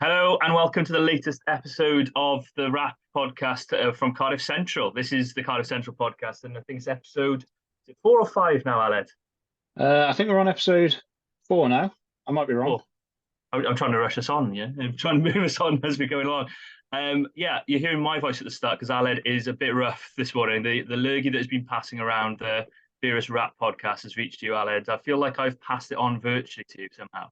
Hello and welcome to the latest episode of the Rap podcast from Cardiff Central. This is the Cardiff Central podcast, and I think it's episode is it 4 or 5 now, Aled? I think we're on episode 4 now. I might be wrong. Four. I'm trying to rush us on, yeah. I'm trying to move us on as we go along. Yeah, you're hearing my voice at the start because Aled is a bit rough this morning. The lurgy that has been passing around the various rap podcasts has reached you, Aled. I feel like I've passed it on virtually to you somehow.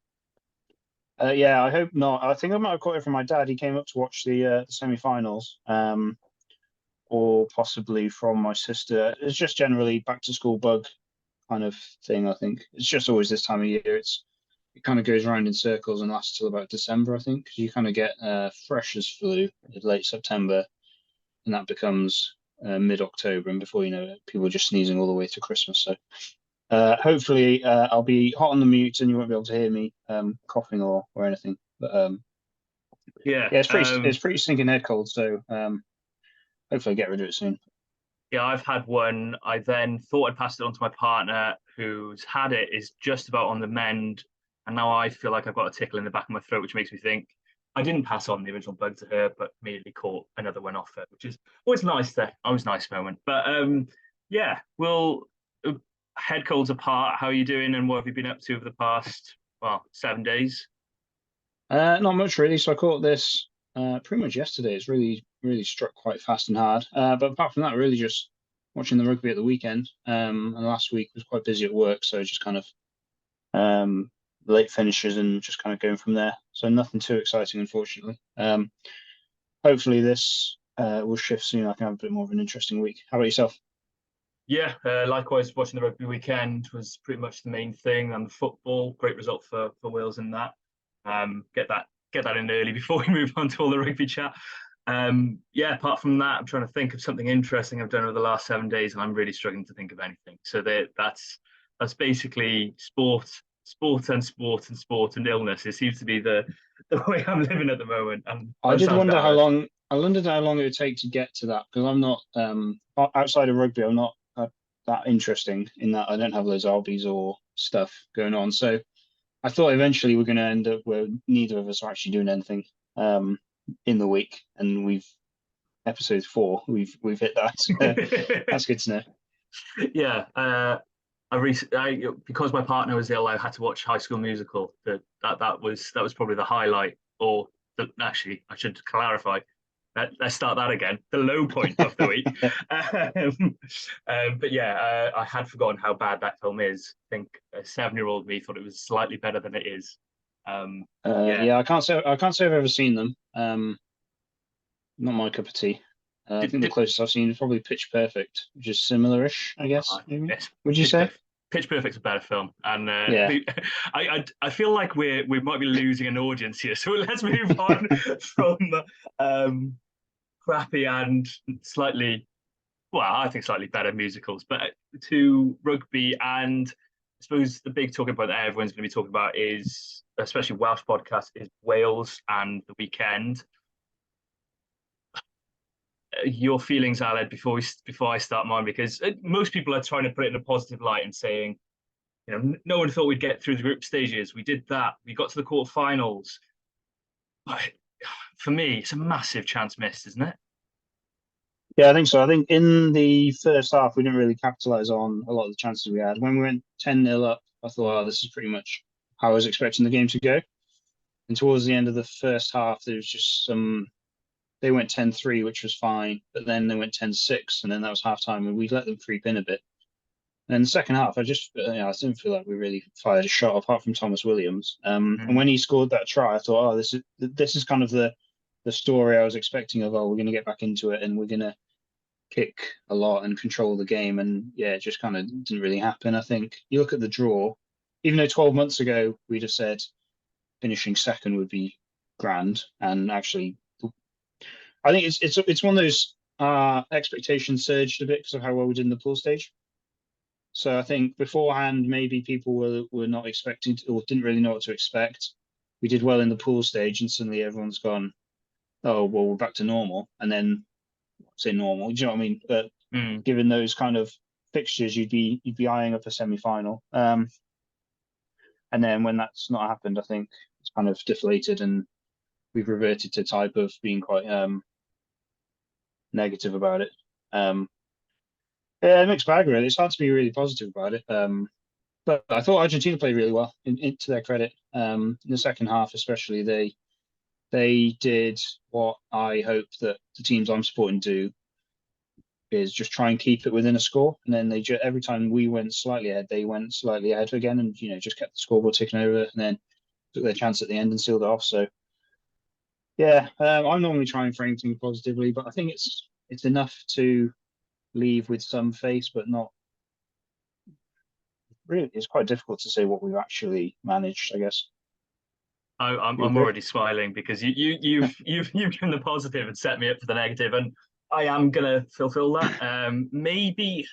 Yeah, I hope not. I think I might have caught it from my dad. He came up to watch the semi-finals, or possibly from my sister. It's just generally back to school bug kind of thing. I think it's just always this time of year. It kind of goes around in circles and lasts till about December. I think 'cause you kind of get fresh as flu in late September, and that becomes mid-October, and before you know it, people are just sneezing all the way to Christmas. So hopefully, I'll be hot on the mute and you won't be able to hear me coughing or anything. But Yeah, yeah, it's pretty stinking head cold. So hopefully, I get rid of it soon. yeah, I've had one. I then thought I'd passed it on to my partner, who's had it, is just about on the mend, and now I feel like I've got a tickle in the back of my throat, which makes me think I didn't pass on the original bug to her, but merely caught another one off her, which is always nice. There, always a nice moment. But yeah, we'll head colds apart. How are you doing, and what have you been up to over the past 7 days? Not much really. So I caught this pretty much yesterday. It's really struck quite fast and hard. But apart from that, really just watching the rugby at the weekend. And last week was quite busy at work, so just kind of late finishes and just kind of going from there. So nothing too exciting, unfortunately. Hopefully this will shift soon. I can have a bit more of an interesting week. How about yourself? Yeah, likewise, watching the rugby weekend was pretty much the main thing, and the football, great result for Wales in that. Get that in early before we move on to all the rugby chat. Yeah, apart from that, I'm trying to think of something interesting I've done over the last 7 days, and I'm really struggling to think of anything. So that's basically sport and illness. It seems to be the way I'm living at the moment. And I that did sounds wonder how bad. long I wondered how long it would take to get to that because I'm not outside of rugby. I'm not that interesting in that I don't have those hobbies or stuff going on. So I thought eventually we're going to end up where neither of us are actually doing anything in the week, and we've episode 4. We've hit that. That's good to know. Yeah, because my partner was ill, I had to watch High School Musical. That was probably the highlight, or actually, I should clarify. Let's start that again. The low point of the week. But yeah, I had forgotten how bad that film is. I think a 7-year-old me thought it was slightly better than it is. Yeah, Yeah, I can't say I've ever seen them. Not my cup of tea. I did, think the did, closest I've seen is probably Pitch Perfect, which is similar-ish, I guess. Maybe. yes, Would you Pitch say? Perfect. Pitch Perfect's a better film, and Yeah. I feel like we might be losing an audience here. So let's move on from um, crappy and slightly, well, I think slightly better musicals, but to rugby. And I suppose the big talking point that everyone's going to be talking about is, especially Welsh podcast, is Wales and the weekend. Your feelings, Aled, before I start mine, because most people are trying to put it in a positive light and saying, no one thought we'd get through the group stages. We did that. We got to the quarterfinals. But for me, it's a massive chance missed, isn't it? Yeah, I think so. I think in the first half, we didn't really capitalize on a lot of the chances we had. When we went 10-0 up, I thought, oh, this is pretty much how I was expecting the game to go. And towards the end of the first half, there was just they went 10-3, which was fine, but then they went 10-6, and then that was halftime, and we let them creep in a bit. And in the second half, I didn't feel like we really fired a shot apart from Thomas Williams. And Mm. when he scored that try, I thought, oh, this is kind of the story I was expecting of, oh, we're going to get back into it and we're going to kick a lot and control the game. And yeah, it just kind of didn't really happen. I think you look at the draw, even though 12 months ago we'd have said finishing second would be grand, and actually, I think it's one of those expectations surged a bit because of how well we did in the pool stage. So I think beforehand, maybe people were not expecting or didn't really know what to expect. We did well in the pool stage, and suddenly everyone's gone, "Oh, well, we're back to normal." And then say normal, do you know what I mean? But Mm. given those kind of fixtures, you'd be eyeing up a semi-final. And then when that's not happened, I think it's kind of deflated, and we've reverted to type of being quite negative about it. Yeah, mixed bag really. It's hard to be really positive about it. But I thought Argentina played really well. To their credit, in the second half especially, they did what I hope that the teams I'm supporting do, is just try and keep it within a score. And then every time we went slightly ahead, they went slightly ahead again, and just kept the scoreboard ticking over, and then took their chance at the end and sealed it off. So yeah, I'm normally trying to frame things positively, but I think it's enough to leave with some face, but not really. It's quite difficult to say what we've actually managed, I guess. I'm already smiling because you've given the positive and set me up for the negative, and I am gonna fulfill that. Maybe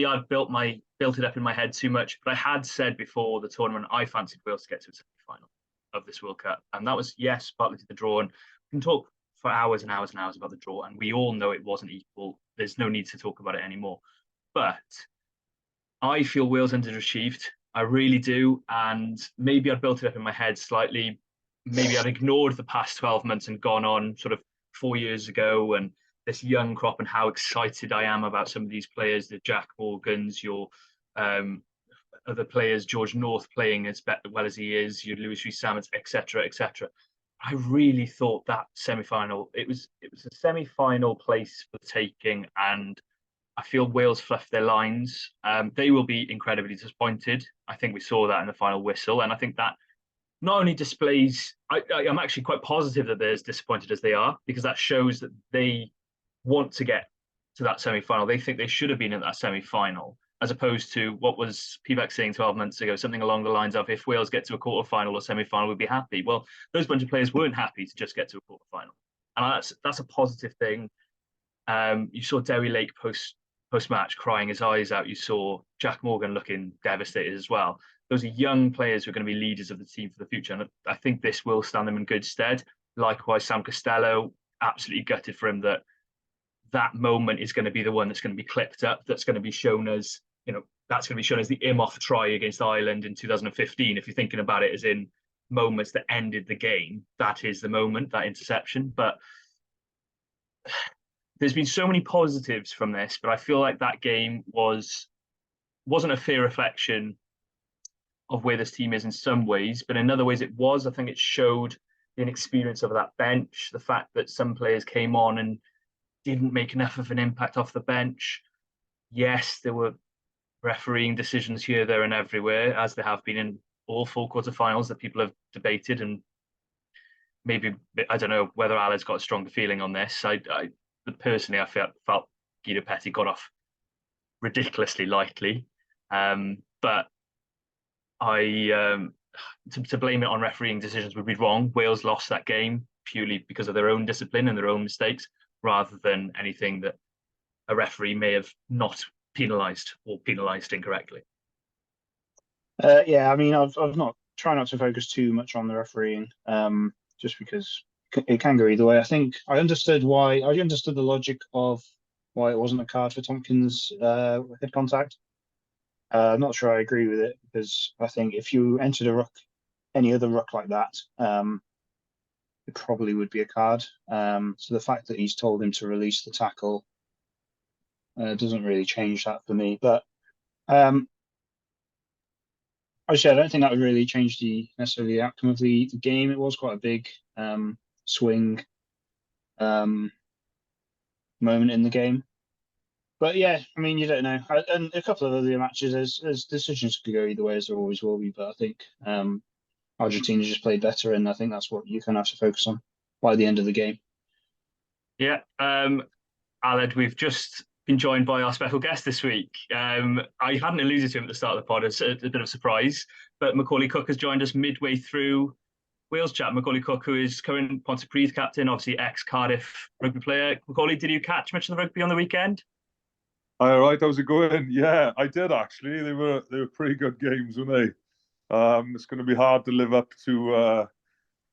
I've built it up in my head too much, but I had said before the tournament I fancied Wales to get to a semi-final of this World Cup, and that was, yes, partly to the draw. And we can talk for hours and hours and hours about the draw, and we all know it wasn't equal. There's no need to talk about it anymore. But I feel Wales underachieved. I really do. And maybe I'd built it up in my head slightly. Maybe I'd ignored the past 12 months and gone on sort of 4 years ago and this young crop and how excited I am about some of these players, the Jack Morgans, your other players, George North playing as well as he is, your Lewis Rees-Salmons, etc., etc. I really thought that semi-final, it was a semi-final place for the taking, and I feel Wales fluffed their lines. They will be incredibly disappointed. I think we saw that in the final whistle, and I think that not only displays. I'm actually quite positive that they're as disappointed as they are, because that shows that they want to get to that semi-final. They think they should have been in that semi-final, as opposed to what was Pivac saying 12 months ago, something along the lines of, if Wales get to a quarter-final or semi-final, we'd be happy. Well, those bunch of players weren't happy to just get to a quarter-final, and that's a positive thing. You saw Derry Lake post-match crying his eyes out. You saw Jack Morgan looking devastated as well. Those are young players who are going to be leaders of the team for the future, and I think this will stand them in good stead. Likewise, Sam Costello, absolutely gutted for him that moment is going to be the one that's going to be clipped up, that's going to be shown as, that's going to be shown as the Imhoff try against Ireland in 2015. If you're thinking about it as in moments that ended the game, that is the moment, that interception. But there's been so many positives from this, but I feel like that game wasn't a fair reflection of where this team is in some ways, but in other ways it was. I think it showed the inexperience of that bench, the fact that some players came on and didn't make enough of an impact off the bench. Yes, there were refereeing decisions here, there, and everywhere, as there have been in all four quarterfinals that people have debated, and maybe, I don't know whether Alan's got a stronger feeling on this. Personally, I felt Guido Petty got off ridiculously lightly, but to blame it on refereeing decisions would be wrong. Wales lost that game purely because of their own discipline and their own mistakes, rather than anything that a referee may have not penalised or penalised incorrectly. Yeah, I mean, I've not tried not to focus too much on the refereeing, just because it can go either way. I think I understood the logic of why it wasn't a card for Tompkins' head contact. I'm not sure I agree with it, because I think if you entered a ruck, any other ruck like that, it probably would be a card. So the fact that he's told him to release the tackle doesn't really change that for me. But actually, I don't think that would really change necessarily the outcome of the game. It was quite a big swing moment in the game. But yeah, I mean, you don't know. And a couple of other matches, as decisions could go either way, as there always will be. But I think Argentina just played better, and I think that's what you kind of have to focus on by the end of the game. Yeah, Aled, we've just been joined by our special guest this week. I hadn't alluded to him at the start of the pod, it's a bit of a surprise, but Macauley Cook has joined us midway through Wales chat. Macauley Cook, who is current Pontypridd captain, obviously ex-Cardiff rugby player. Macauley, did you catch much of the rugby on the weekend? All right, how's it going? Yeah, I did actually. They were pretty good games, weren't they? It's going to be hard to live up to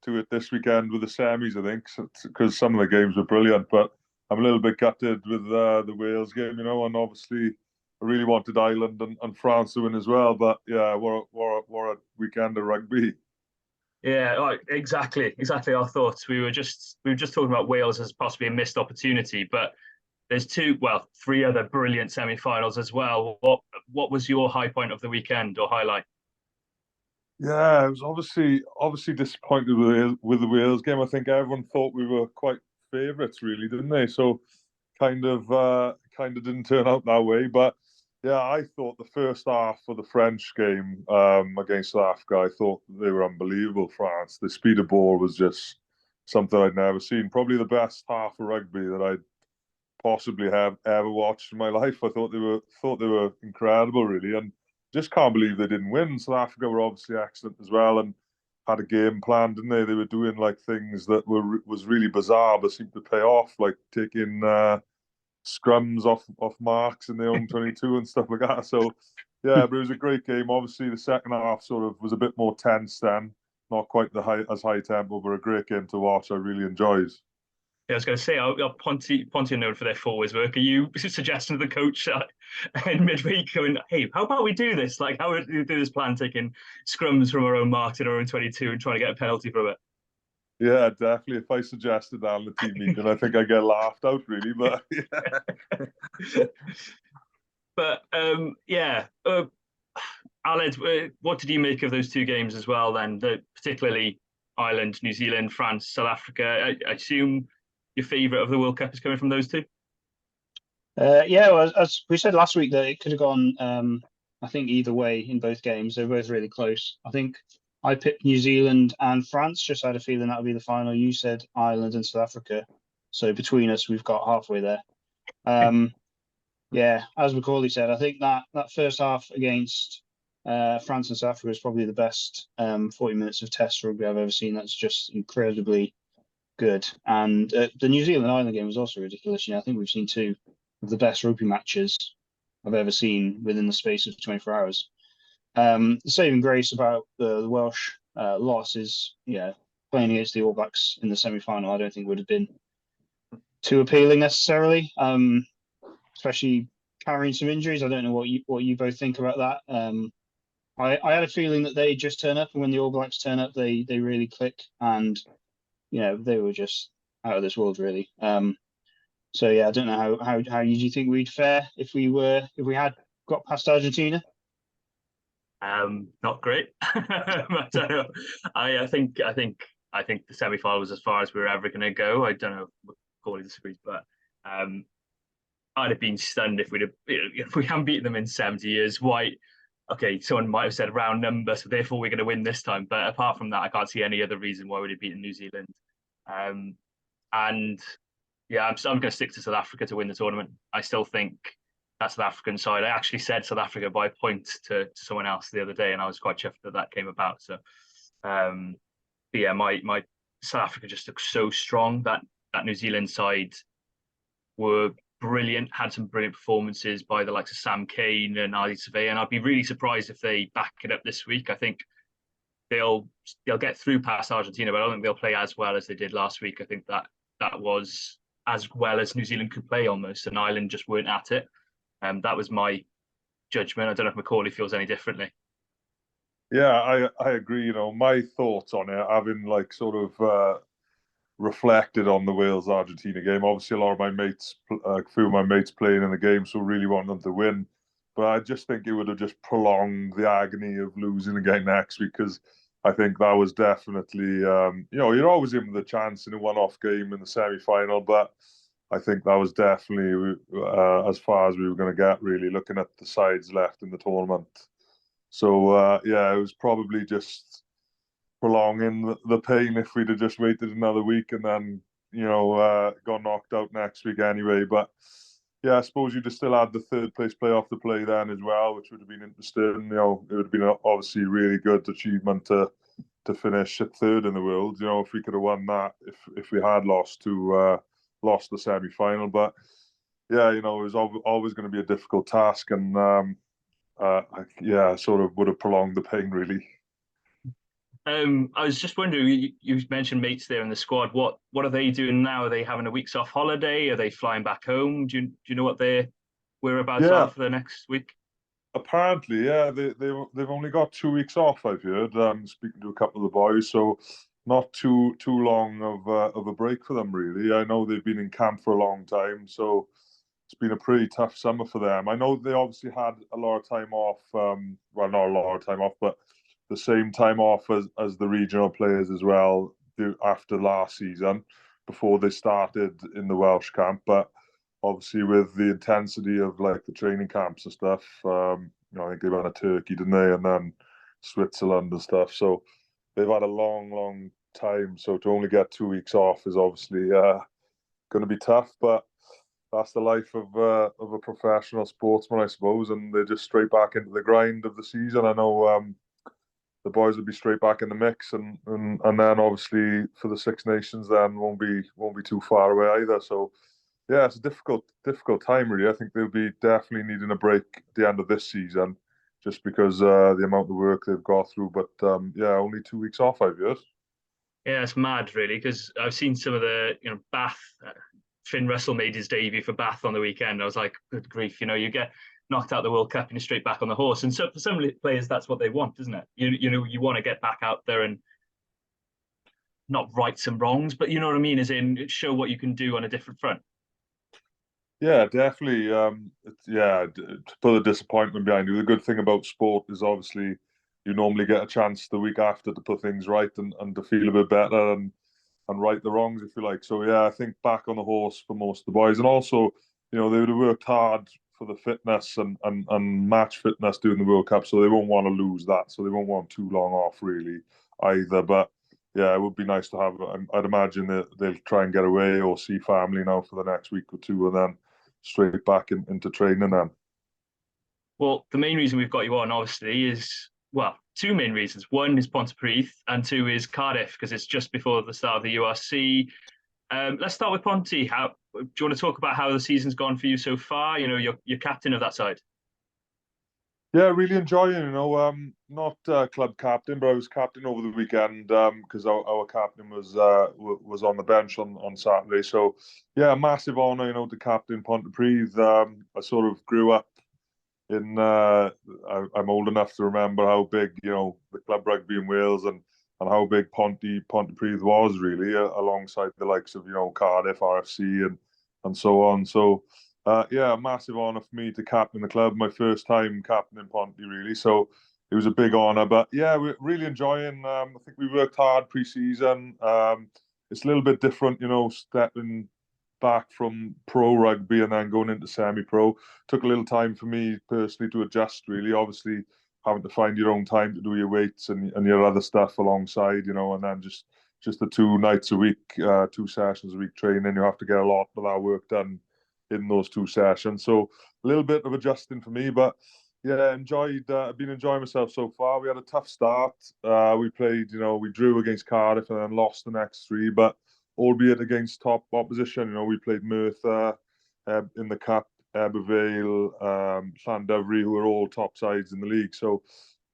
it this weekend with the semis, I think, because some of the games were brilliant. But I'm a little bit gutted with the Wales game, and obviously I really wanted Ireland and France to win as well. But yeah, what a weekend of rugby. Yeah, exactly our thoughts. We were just talking about Wales as possibly a missed opportunity, but there's three other brilliant semi-finals as well. What was your high point of the weekend or highlight? Yeah, I was obviously disappointed with the Wales game. I think everyone thought we were quite favourites, really, didn't they? So kind of didn't turn out that way. But yeah, I thought the first half of the French game against South Africa, I thought they were unbelievable. France, the speed of ball was just something I'd never seen. Probably the best half of rugby that I'd possibly have ever watched in my life. I thought they were incredible, really, and just can't believe they didn't win. South Africa were obviously excellent as well, and had a game plan, didn't they? They were doing like things that was really bizarre, but seemed to pay off, like taking scrums off marks in their own 22 and stuff like that. So yeah, but it was a great game. Obviously, the second half sort of was a bit more tense then, not quite as high tempo, but a great game to watch. I really enjoyed. Yeah, I was going to say, Ponty are known for their forwards work. Are you suggesting to the coach in midweek going, hey, how about we do this? Like, how would we do this plan, taking scrums from our own marks in our own 22 and trying to get a penalty from it? Yeah, definitely. If I suggested that on the team meeting, I think I get laughed out, really. But yeah. But yeah, Aled, what did you make of those two games as well? Then, particularly Ireland, New Zealand, France, South Africa. I assume your favourite of the World Cup is coming from those two. Yeah, well, as we said last week, that it could have gone, I think, either way in both games. They're both really close. I think I picked New Zealand and France, just had a feeling that would be the final. You said Ireland and South Africa. So between us, we've got halfway there. Yeah, as Macauley said, I think that first half against France and South Africa is probably the best 40 minutes of Test rugby I've ever seen. That's just incredibly good. And the New Zealand Ireland game was also ridiculous. I think we've seen two of the best rugby matches I've ever seen within the space of 24 hours. The saving grace about the Welsh loss is, playing against the All Blacks in the semi-final, I don't think would have been too appealing necessarily, especially carrying some injuries. I don't know what you both think about that. I had a feeling that they just turn up, and when the All Blacks turn up, they really click, and they were just out of this world, really. So yeah, I don't know how do you think we'd fare if we had got past Argentina? Not great. I don't know. I think the semi-final was as far as we were ever going to go. I don't know if Corley disagrees, but I'd have been stunned if we hadn't beaten them in 70 years. Why? Okay, someone might have said round number, so therefore we're going to win this time. But apart from that, I can't see any other reason why we'd have beaten New Zealand. And yeah, I'm going to stick to South Africa to win the tournament. I still think that South African side. I actually said South Africa by a point to someone else the other day, and I was quite chuffed that came about. So, but yeah, my South Africa just looks so strong. That New Zealand side were brilliant, had some brilliant performances by the likes of Sam Cane and Ali Survey, and I'd be really surprised if they back it up this week. I think they'll get through past Argentina, but I don't think they'll play as well as they did last week. I think that was as well as New Zealand could play almost, and Ireland just weren't at it. That was my judgment. I don't know if Macauley feels any differently. Yeah, I agree. My thoughts on it, having like sort of reflected on the Wales Argentina game. Obviously, a lot of my mates, a few of my mates playing in the game, so really want them to win. But I just think it would have just prolonged the agony of losing again next week, because I think that was definitely, you're always in with a chance in a one-off game in the semi-final, but I think that was definitely as far as we were going to get, really, looking at the sides left in the tournament. So, yeah, it was probably just prolonging the pain if we'd have just waited another week and then, got knocked out next week anyway. But yeah, I suppose you'd have still had the third place playoff to play then as well, which would have been interesting. It would have been obviously a really good achievement to finish at third in the world. If we could have won that, if we had lost the semi-final. But yeah, it was always going to be a difficult task, and sort of would have prolonged the pain, really. I was just wondering, you mentioned mates there in the squad. What are they doing now? Are they having a week's off holiday? Are they flying back home? Do you know what their whereabouts are for the next week? Apparently, yeah, they've only got 2 weeks off. I've heard. Speaking to a couple of the boys, so not too long of a break for them really. I know they've been in camp for a long time, so it's been a pretty tough summer for them. I know they obviously had a lot of time off. Well, not a lot of time off, but the same time off as the regional players as well after last season, before they started in the Welsh camp. But obviously, with the intensity of like the training camps and stuff, I think they went to Turkey, didn't they, and then Switzerland and stuff. So they've had a long time. So to only get 2 weeks off is obviously going to be tough, but that's the life of a professional sportsman, I suppose. And they're just straight back into the grind of the season. I know the boys will be straight back in the mix, and then obviously for the Six Nations, then won't be too far away either. So yeah, it's a difficult time really. I think they'll be definitely needing a break at the end of this season, just because the amount of work they've got through. But yeah, only 2 weeks off, I've heard. Yeah, it's mad, really, because I've seen some of the, Bath. Finn Russell made his debut for Bath on the weekend. I was like, good grief, you get knocked out the World Cup and you're straight back on the horse. And so for some players, that's what they want, isn't it? You want to get back out there and not right some wrongs, but you know what I mean, as in show what you can do on a different front. Yeah, definitely. To put the disappointment behind you. The good thing about sport is obviously you normally get a chance the week after to put things right and to feel a bit better and right the wrongs, if you like. So yeah, I think back on the horse for most of the boys, and also, they would have worked hard for the fitness and match fitness during the World Cup, so they won't want to lose that. So they won't want too long off really either. But yeah, it would be nice to have. I'd imagine that they'll try and get away or see family now for the next week or two, and then straight back into training then. Well, the main reason we've got you on, obviously, is, well, two main reasons. One is Pontypridd, and two is Cardiff, because it's just before the start of the URC. Let's start with Ponty. How do you want to talk about how the season's gone for you so far? You're captain of that side. Yeah, really enjoying. Not club captain, but I was captain over the weekend because our captain was on the bench on Saturday. So yeah, massive honour, to captain Pontypridd. I sort of grew up in. I'm old enough to remember how big the club rugby in Wales and how big Pontypridd was really, alongside the likes of Cardiff, RFC, and so on. So. Yeah, massive honour for me to captain the club. My first time captaining Ponty, really. So it was a big honour. But yeah, we're really enjoying. I think we worked hard pre-season. It's a little bit different, stepping back from pro rugby and then going into semi-pro. Took a little time for me personally to adjust, really. Obviously, having to find your own time to do your weights and your other stuff alongside, and then just the 2 nights a week, 2 sessions a week training. You have to get a lot of that work done in those 2 sessions. So a little bit of adjusting for me, but yeah, I've been enjoying myself so far. We had a tough start. We played, we drew against Cardiff and then lost the next 3, but albeit against top opposition. We played Merthyr in the Cup, Abervale, Llandovery, who are all top sides in the league. So,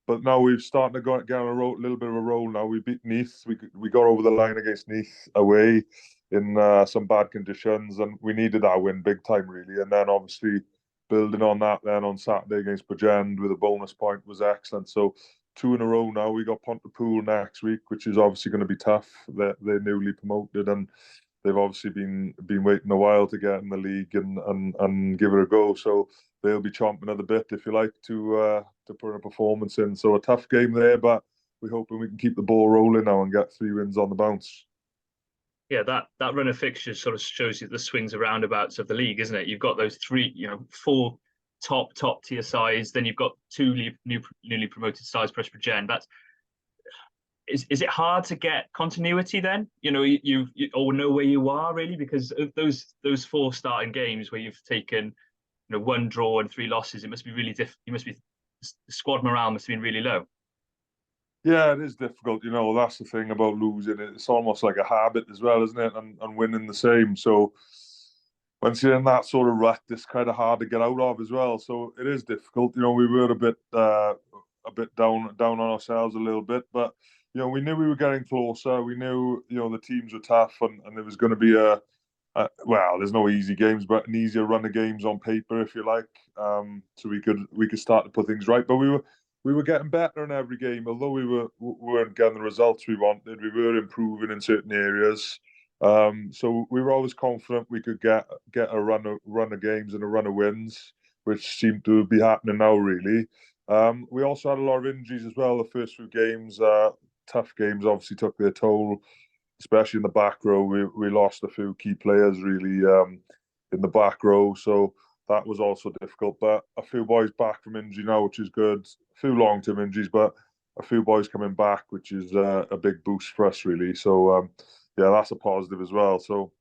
but now we've started to get on a little bit of a roll now. We beat Neath. We got over the line against Neath away in some bad conditions, and we needed that win big time, really. And then obviously building on that, then on Saturday against Bridgend with a bonus point was excellent. So 2 in a row now. We got Pontypool next week, which is obviously going to be tough. They're newly promoted, and they've obviously been waiting a while to get in the league and give it a go. So they'll be chomping at the bit, if you like, to put a performance in. So a tough game there, but we're hoping we can keep the ball rolling now and get 3 wins on the bounce. Yeah, that run of fixtures sort of shows you the swings and roundabouts of the league, isn't it? You've got those 4 top tier sides, then you've got 2 newly promoted sides plus Bridgend. Is it hard to get continuity then? You all know where you are really, because of those 4 starting games where you've taken 1 draw and 3 losses. It must be really the squad morale must have been really low. Yeah, it is difficult. That's the thing about losing. It's almost like a habit as well, isn't it? And winning the same. So once you're in that sort of rut, it's kind of hard to get out of as well. So it is difficult. We were a bit down on ourselves a little bit, but we knew we were getting closer. We knew the teams were tough, and there was going to be a Well, there's no easy games, but an easier run of games on paper, if you like. So we could start to put things right. But we were getting better in every game. Although we weren't getting the results we wanted, we were improving in certain areas. So we were always confident we could get a run of games and a run of wins, which seemed to be happening now. Really, we also had a lot of injuries as well. The first few games, tough games, obviously took their toll, especially in the back row. We lost a few key players really in the back row, so that was also difficult. But a few boys back from injury now, which is good. A few long-term injuries, but a few boys coming back, which is a big boost for us really. So yeah, that's a positive as well. So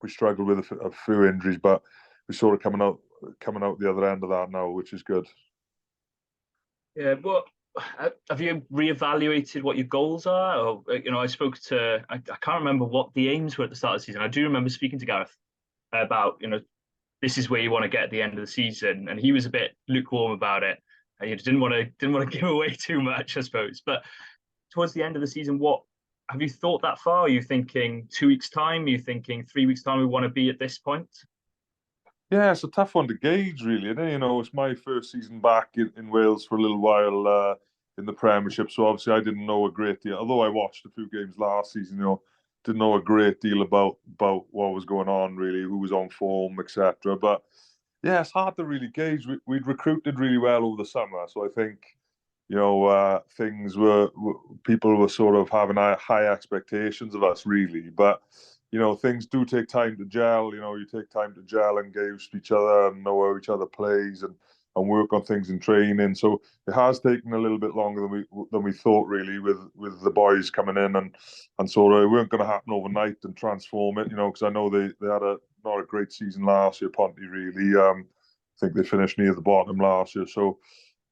we struggled with a few injuries, but we're sort of coming out the other end of that now, which is good. Yeah, but have you reevaluated what your goals are? Or I spoke to I can't remember what the aims were at the start of the season. I do remember speaking to Gareth about this is where you want to get at the end of the season, and he was a bit lukewarm about it. He didn't want to give away too much, I suppose. But towards the end of the season, what have you thought that far? Are you thinking 2 weeks' time? Are you thinking 3 weeks' time? We want to be at this point. Yeah, it's a tough one to gauge, really. And it's my first season back in Wales for a little while in the Premiership, so obviously I didn't know a great deal. Although I watched a few games last season, didn't know a great deal about what was going on, really, who was on form, etc. But yeah, it's hard to really gauge. We'd recruited really well over the summer, so I think things people were sort of having high expectations of us, really. But things do take time to gel. You take time to gel and get used to each other and know how each other plays and work on things in training. So it has taken a little bit longer than we thought, really, with the boys coming in and sort of it weren't going to happen overnight and transform it. Because I know they had not a great season last year. Ponty really, I think they finished near the bottom last year. So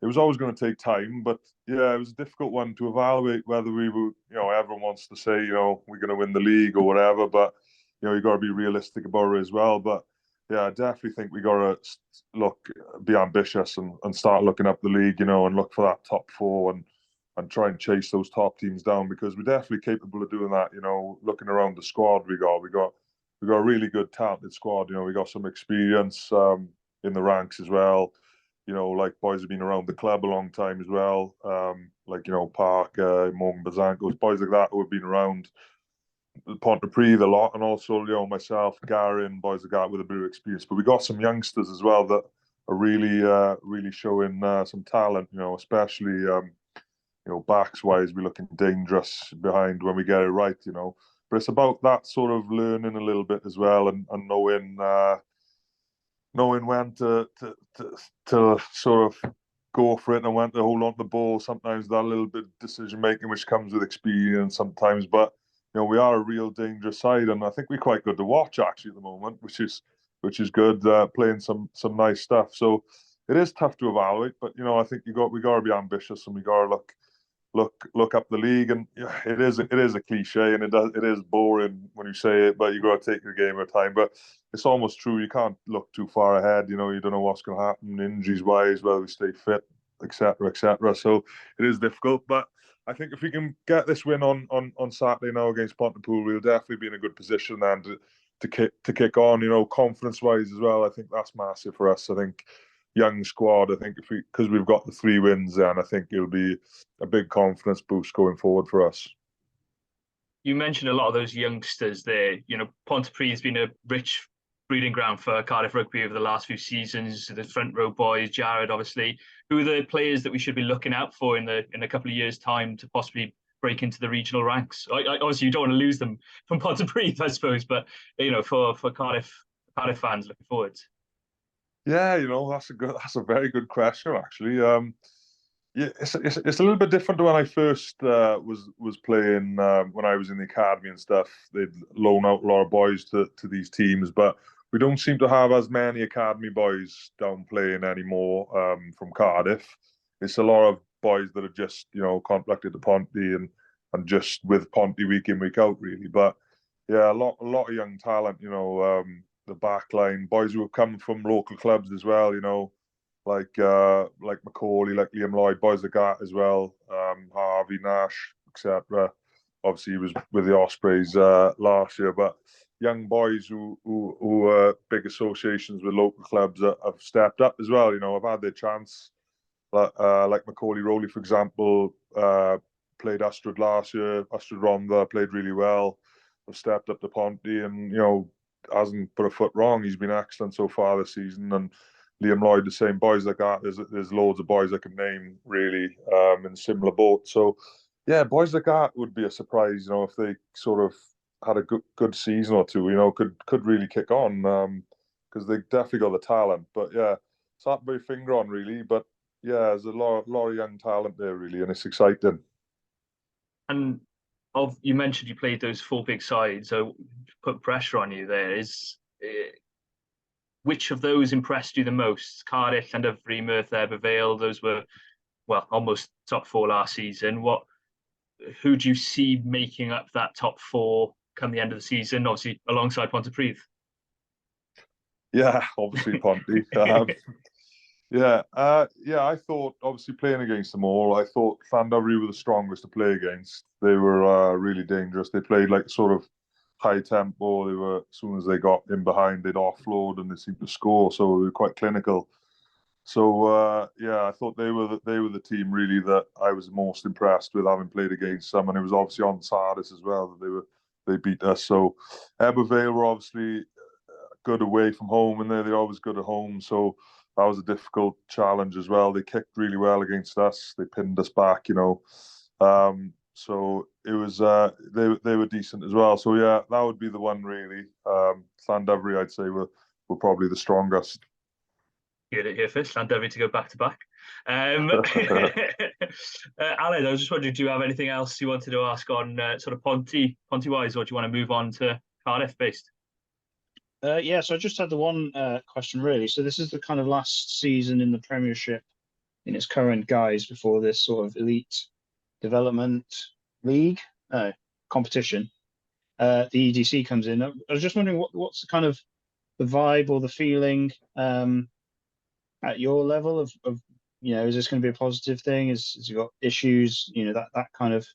it was always going to take time, but yeah, it was a difficult one to evaluate whether we were, everyone wants to say, we're going to win the league or whatever, but, you got to be realistic about it as well. But yeah, I definitely think we got to be ambitious and start looking up the league, and look for that top four and try and chase those top teams down because we're definitely capable of doing that. Looking around the squad we got a really good talented squad. We got some experience in the ranks as well. Like boys have been around the club a long time as well. Parker, Morgan Bazankos, boys like that who have been around Pontypridd a lot, and also myself, Gary, and boys like that with a bit of experience. But we got some youngsters as well that are really showing some talent. Especially backs wise, we're looking dangerous behind when we get it right. But it's about that sort of learning a little bit as well and knowing when to sort of go for it and when to hold on to the ball. Sometimes that little bit of decision making, which comes with experience sometimes. But we are a real dangerous side, and I think we're quite good to watch actually at the moment, which is good. Playing some nice stuff. So it is tough to evaluate, but I think we got to be ambitious and we got to look up the league. And it is a cliche and it is boring when you say it, but you got to take your game at a time. But it's almost true. You can't look too far ahead. You don't know what's going to happen injuries wise, whether we stay fit, etc., etc. So it is difficult, but I think if we can get this win on Saturday now against Pontypridd, we'll definitely be in a good position then to kick on. Confidence wise as well. I think that's massive for us. I think young squad. I think because we've got the 3 wins, then I think it'll be a big confidence boost going forward for us. You mentioned a lot of those youngsters there. Pontypridd has been a rich breeding ground for Cardiff Rugby over the last few seasons. The front row boys, Jared, obviously. Who are the players that we should be looking out for in a couple of years' time to possibly break into the regional ranks? Obviously, you don't want to lose them from Pontypridd, I suppose, but for Cardiff fans looking forward. Yeah, that's a very good question actually. Yeah, it's a little bit different to when I first was playing when I was in the academy and stuff. They'd loan out a lot of boys to these teams, but we don't seem to have as many academy boys down playing anymore from Cardiff. It's a lot of boys that are just contracted to Ponty and just with Ponty week in week out really. But yeah, a lot of young talent. The back line boys who have come from local clubs as well. Like Macauley, like Liam Lloyd, boys like that as well. Harvey Nash, etc. Obviously, he was with the Ospreys last year, but young boys who are big associations with local clubs that have stepped up as well. You know, have had their chance. Like Macauley Rowley, for example, played Ystrad last year. Ystrad Rhondda played really well. Have stepped up to Ponty, and you know, hasn't put a foot wrong. He's been excellent so far this season. And Liam Lloyd, the same. Boys like that. There's loads of boys I can name really in similar boat. So yeah, boys like that would be a surprise. You know, if they sort of had a good season or two, you know, could really kick on because they definitely got the talent. But yeah, it's hard to put your finger on really. But yeah, there's a lot of young talent there really, and it's exciting. And you mentioned you played those 4 big sides, so put pressure on you there. Which of those impressed you the most? Cardiff, Llandovery, Merthyr, Vale, those were, well, almost top 4 last season. Who do you see making up that top 4 come the end of the season, obviously alongside Pontypridd? Yeah, obviously Ponty. Yeah, I thought obviously playing against them all, I thought Llandovery were the strongest to play against. They were really dangerous. They played like sort of high tempo. They were, as soon as they got in behind, they'd offload and they seemed to score. So they were quite clinical. So yeah, I thought they were the team really that I was most impressed with, having played against them, and it was obviously on Sardis as well that they beat us. So Vale were obviously good away from home, and they're always good at home. So that was a difficult challenge as well. They kicked really well against us. They pinned us back, you know. So it was they were decent as well. So yeah, that would be the one really. Llandovery, I'd say, were probably the strongest. You heard it here first, Llandovery to go back to back. Alan, I was just wondering, do you have anything else you wanted to ask on sort of Ponty wise, or do you want to move on to Cardiff based? Yeah, so I just had the one question really. So this is the kind of last season in the Premiership in its current guise before this sort of elite development league competition. The EDC comes in. I was just wondering what's the kind of the vibe or the feeling at your level of you know, is this going to be a positive thing? Has it got issues? You know, that kind of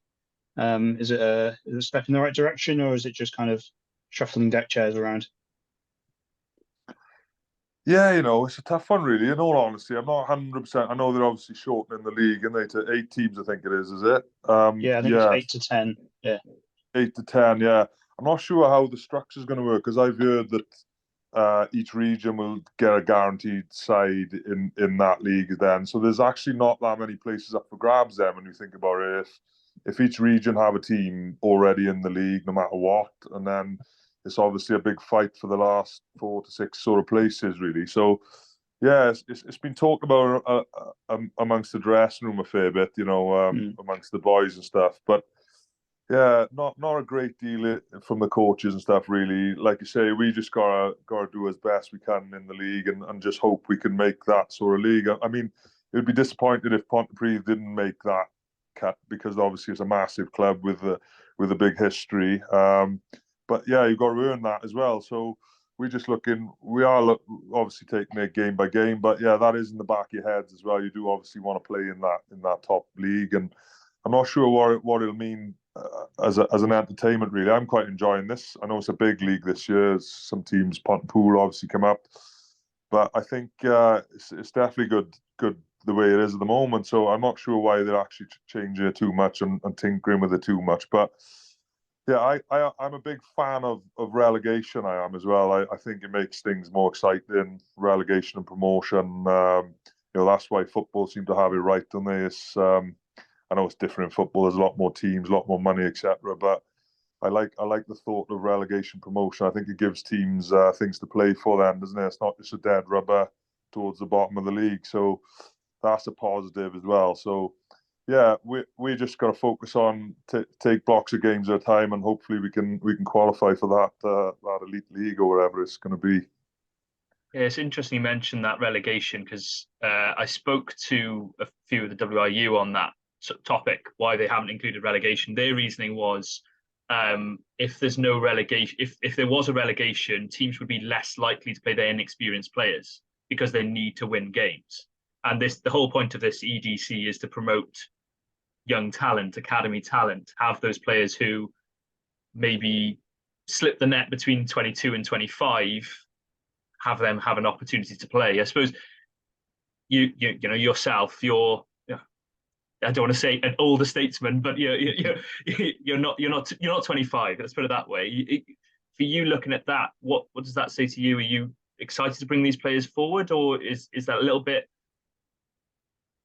is it a step in the right direction, or is it just kind of shuffling deck chairs around? Yeah, you know, it's a tough one, really. In all honesty, I'm not 100%. I know they're obviously shortening the league, and they to 8 teams, I think it is it? Yeah, I think it's 8 to 10. Yeah, 8 to 10. Yeah, I'm not sure how the structure is going to work because I've heard that each region will get a guaranteed side in that league. Then, so there's actually not that many places up for grabs. Then, when you think about it, if each region have a team already in the league, no matter what, and then it's obviously a big fight for the last 4 to 6 sort of places, really. So, yeah, it's been talked about amongst the dressing room a fair bit, you know, amongst the boys and stuff. But yeah, not a great deal from the coaches and stuff, really. Like you say, we just gotta do as best we can in the league and just hope we can make that sort of league. I mean, it would be disappointed if Pontypridd didn't make that cut because obviously it's a massive club with a big history. But yeah, you've got to earn that as well. So we're just looking. We are obviously taking it game by game, but yeah, that is in the back of your heads as well. You do obviously want to play in that top league, and I'm not sure what it'll mean as an entertainment. Really, I'm quite enjoying this. I know it's a big league this year. Some teams, Pontypool, obviously come up, but I think it's definitely good the way it is at the moment. So I'm not sure why they're actually changing it too much and tinkering with it too much, but. Yeah, I'm a big fan of relegation. I am as well. I think it makes things more exciting. Relegation and promotion. You know, that's why football seem to have it right, don't they? I know it's different in football. There's a lot more teams, a lot more money, etc. But I like the thought of relegation promotion. I think it gives teams things to play for them, doesn't it? It's not just a dead rubber towards the bottom of the league. So that's a positive as well. So. Yeah, we just got to focus on take blocks of games at a time, and hopefully we can qualify for that elite league or whatever it's going to be. Yeah, it's interesting you mentioned that relegation because I spoke to a few of the WIU on that topic, why they haven't included relegation. Their reasoning was if there's no relegation, if there was a relegation, teams would be less likely to play their inexperienced players because they need to win games. And the whole point of this EDC is to promote young talent, academy talent, have those players who maybe slip the net between 22 and 25, have them have an opportunity to play. I suppose you know yourself, you're, I don't want to say an older statesman, but you're not 25. Let's put it that way. For you looking at that, what does that say to you? Are you excited to bring these players forward, or is that a little bit,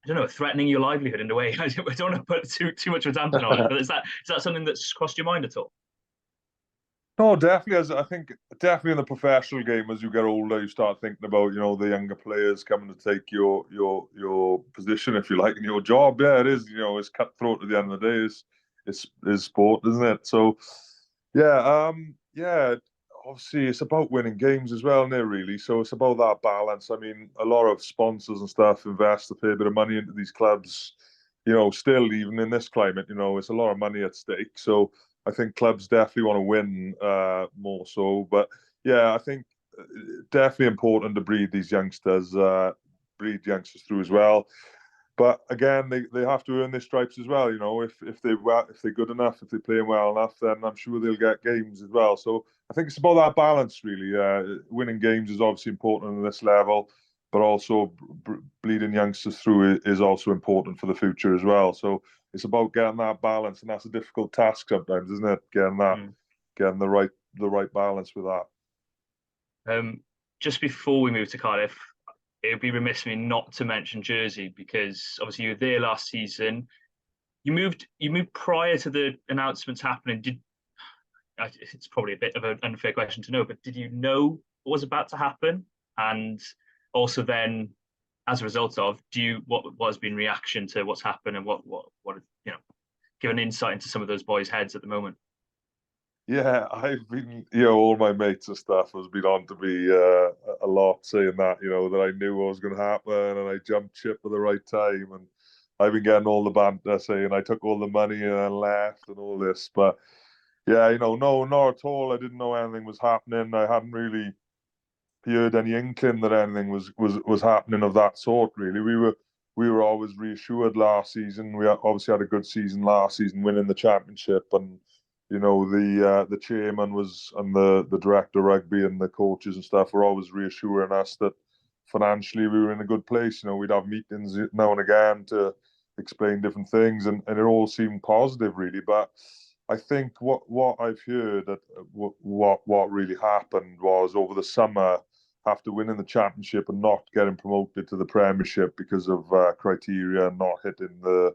I don't know, threatening your livelihood in a way? I don't want to put too much of a dampen on it, but is that something that's crossed your mind at all? No, definitely. As I think, definitely in the professional game, as you get older, you start thinking about the younger players coming to take your position, if you like, in your job. Yeah, it is. It's cutthroat at the end of the day. Is sport, isn't it? So, yeah, yeah. Obviously, it's about winning games as well, isn't it? Really. So it's about that balance. I mean, a lot of sponsors and stuff invest a fair bit of money into these clubs. Still, even in this climate, it's a lot of money at stake. So I think clubs definitely want to win more so. But yeah, I think definitely important to breed these youngsters, breed youngsters through as well. But again, they have to earn their stripes as well. If they're good enough, if they're playing well enough, then I'm sure they'll get games as well. So I think it's about that balance, really. Winning games is obviously important at this level, but also bleeding youngsters through is also important for the future as well. So it's about getting that balance, and that's a difficult task sometimes, isn't it? Getting the right balance with that. Just before we move to Cardiff, it would be remiss of me not to mention Jersey, because obviously you were there last season. You moved prior to the announcements happening. It's probably a bit of an unfair question to know, but did you know what was about to happen? And also then, as a result of, what has been reaction to what's happened, and what give an insight into some of those boys' heads at the moment? Yeah, I've been, all my mates and stuff has been on to me a lot, saying that, that I knew what was going to happen and I jumped ship at the right time. And I've been getting all the banter saying I took all the money and I left and all this. But yeah, no, not at all. I didn't know anything was happening. I hadn't really heard any inkling that anything was happening of that sort, really. We were always reassured last season. We obviously had a good season last season, winning the championship, and the chairman and the director of rugby and the coaches and stuff were always reassuring us that financially we were in a good place. We'd have meetings now and again to explain different things, and it all seemed positive, really. But I think what I've heard, that what really happened was, over the summer, after winning the championship and not getting promoted to the Premiership because of criteria, not hitting the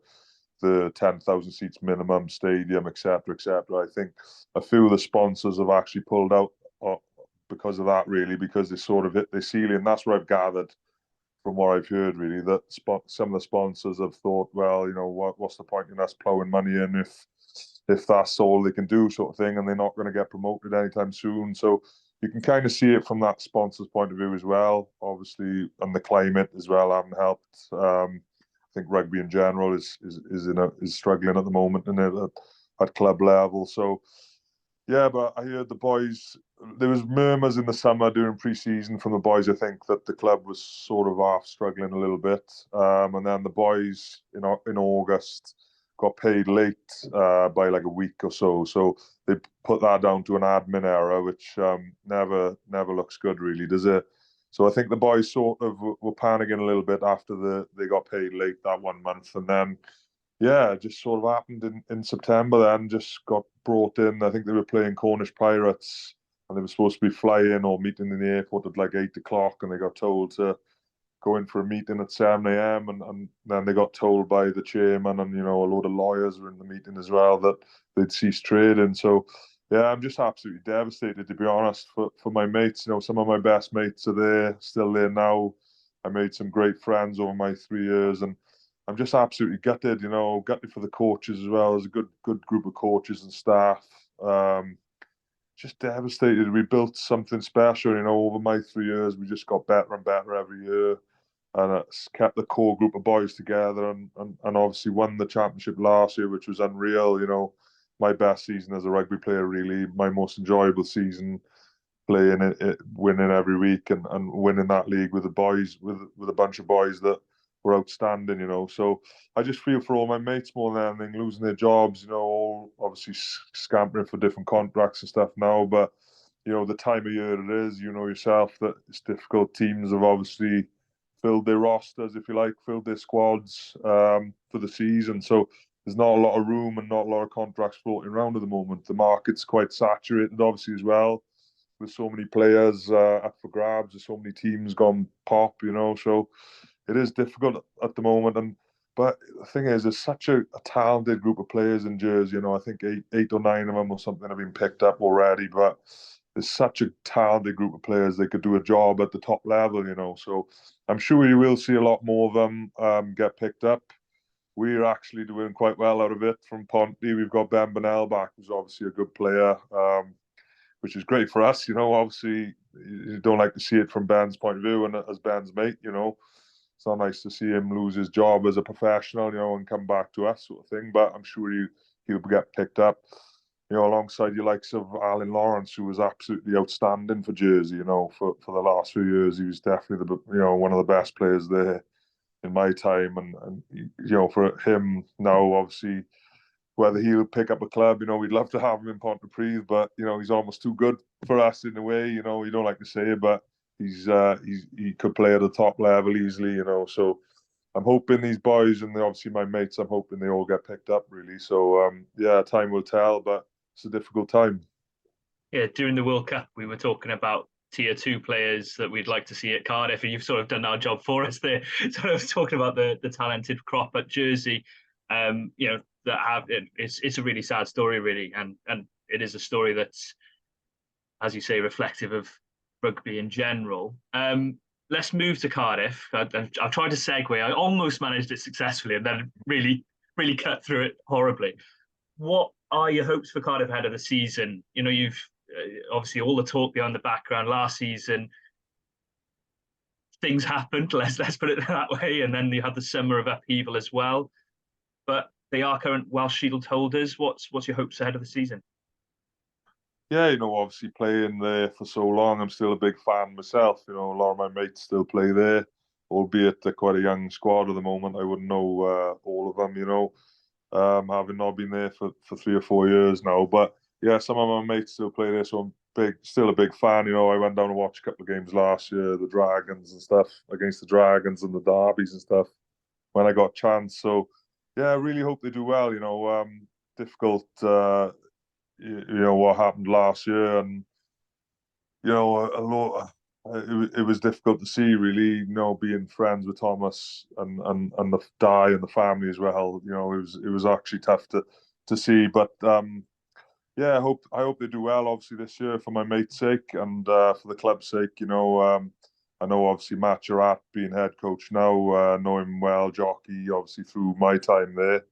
10,000 seats minimum stadium, etc., etc. I think a few of the sponsors have actually pulled out because of that, really, because they sort of hit the ceiling. That's what I've gathered from what I've heard, really, that some of the sponsors have thought, well, what's the point in us ploughing money in if that's all they can do, sort of thing, and they're not going to get promoted anytime soon. So you can kind of see it from that sponsor's point of view as well, obviously, and the climate as well haven't helped. I think rugby in general is struggling at the moment, and at club level. So yeah, but I heard the boys. There was murmurs in the summer during pre-season from the boys, I think, that the club was sort of half struggling a little bit, and then the boys in August got paid late by like a week or so. So they put that down to an admin error, which never looks good, really, does it? So I think the boys sort of were panicking a little bit after they got paid late that 1 month, and then yeah, it just sort of happened in September. Then just got brought in. I think they were playing Cornish Pirates, and they were supposed to be flying or meeting in the airport at like 8 o'clock, and they got told to go in for a meeting at 7 a.m. and then they got told by the chairman and a load of lawyers were in the meeting as well that they'd ceased trading. So yeah, I'm just absolutely devastated, to be honest, for my mates. Some of my best mates are still there now. I made some great friends over my 3 years, and I'm just absolutely gutted. Gutted for the coaches as well. There's a good group of coaches and staff. Just devastated. We built something special. Over my 3 years, we just got better and better every year, and it's kept the core group of boys together, and obviously won the championship last year, which was unreal. My best season as a rugby player, really, my most enjoyable season, playing it, winning every week, and winning that league with the boys, with a bunch of boys that were outstanding, you know. So I just feel for all my mates more than anything, losing their jobs, you know, all obviously scampering for different contracts and stuff now. But, you know, the time of year it is, you know yourself that it's difficult. Teams have obviously filled their rosters, if you like, filled their squads for the season. So there's not a lot of room and not a lot of contracts floating around at the moment. The market's quite saturated, obviously, as well, with so many players up for grabs. There's so many teams gone pop, you know. So it is difficult at the moment. But the thing is, there's such a talented group of players in Jersey. You know, I think eight or nine of them or something have been picked up already. But there's such a talented group of players. They could do a job at the top level, you know. So I'm sure you will see a lot more of them get picked up. We're actually doing quite well out of it from Ponty. We've got Ben Bonnell back, who's obviously a good player, which is great for us. You know, obviously, you don't like to see it from Ben's point of view and as Ben's mate, you know. It's not nice to see him lose his job as a professional, you know, and come back to us sort of thing. But I'm sure he'll get picked up, you know, alongside your likes of Alan Lawrence, who was absolutely outstanding for Jersey, you know, for the last few years. He was definitely one of the best players there in my time. And you know, for him now, obviously, whether he'll pick up a club, you know, we'd love to have him in Pontypridd, but, you know, he's almost too good for us in a way, you know. You don't like to say it, but he could play at the top level easily, you know. So I'm hoping these boys, and obviously my mates, I'm hoping they all get picked up, really. So yeah, time will tell, but it's a difficult time. Yeah, during the World Cup, we were talking about tier 2 players that we'd like to see at Cardiff, and you've sort of done our job for us there. Sort of talking about the talented crop at Jersey, you know, that have it's a really sad story, really, and it is a story that's, as you say, reflective of rugby in general. Let's move to Cardiff. I've tried to segue. I almost managed it successfully, and then really cut through it horribly. What are your hopes for Cardiff ahead of the season? You know, you've obviously all the talk behind the background last season. Things happened. Let's put it that way. And then you had the summer of upheaval as well. But they are current Welsh Shield holders. What's your hopes ahead of the season? Yeah, you know, obviously playing there for so long, I'm still a big fan myself. You know, a lot of my mates still play there, albeit they're quite a young squad at the moment. I wouldn't know all of them, you know, having not been there for 3 or 4 years now. But yeah, some of my mates still play there, so I'm still a big fan. You know, I went down to watch a couple of games last year, the Dragons and stuff, against the Dragons and the Derbies and stuff when I got a chance. So yeah, I really hope they do well. You know, difficult. You know what happened last year, and you know a lot. It was difficult to see, really. You know, being friends with Thomas and the Di and the family as well. You know, it was actually tough to see. But yeah, I hope they do well. Obviously this year, for my mate's sake and for the club's sake. You know, I know obviously Matt Gerrat being head coach now, know him well, jockey obviously through my time there.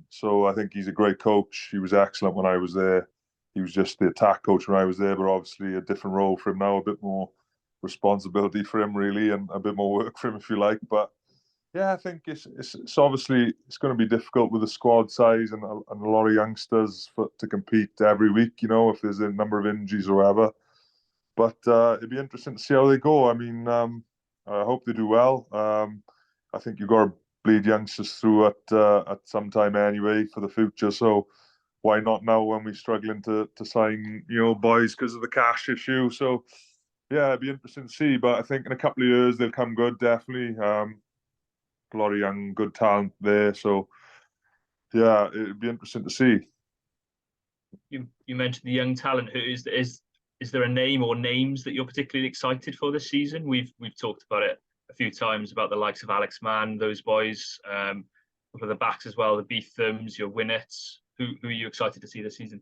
So I think he's a great coach. He was excellent when I was there. He was just the attack coach when I was there, but obviously a different role for him now, a bit more responsibility for him really, and a bit more work for him if you like. But yeah, I think it's obviously it's going to be difficult with the squad size and a lot of youngsters to compete every week. You know, if there's a number of injuries or whatever. But it'd be interesting to see how they go. I mean, I hope they do well. I think you've got to bleed youngsters through at some time anyway for the future. So why not now when we're struggling to sign, you know, boys because of the cash issue? So yeah, it'd be interesting to see. But I think in a couple of years they'll come good, definitely. A lot of young, good talent there. So yeah, it'd be interesting to see. You mentioned the young talent. Who is there a name or names that you're particularly excited for this season? We've talked about it a few times about the likes of Alex Mann, those boys, for the backs as well, the Beethams, your Winnets. Who are you excited to see this season?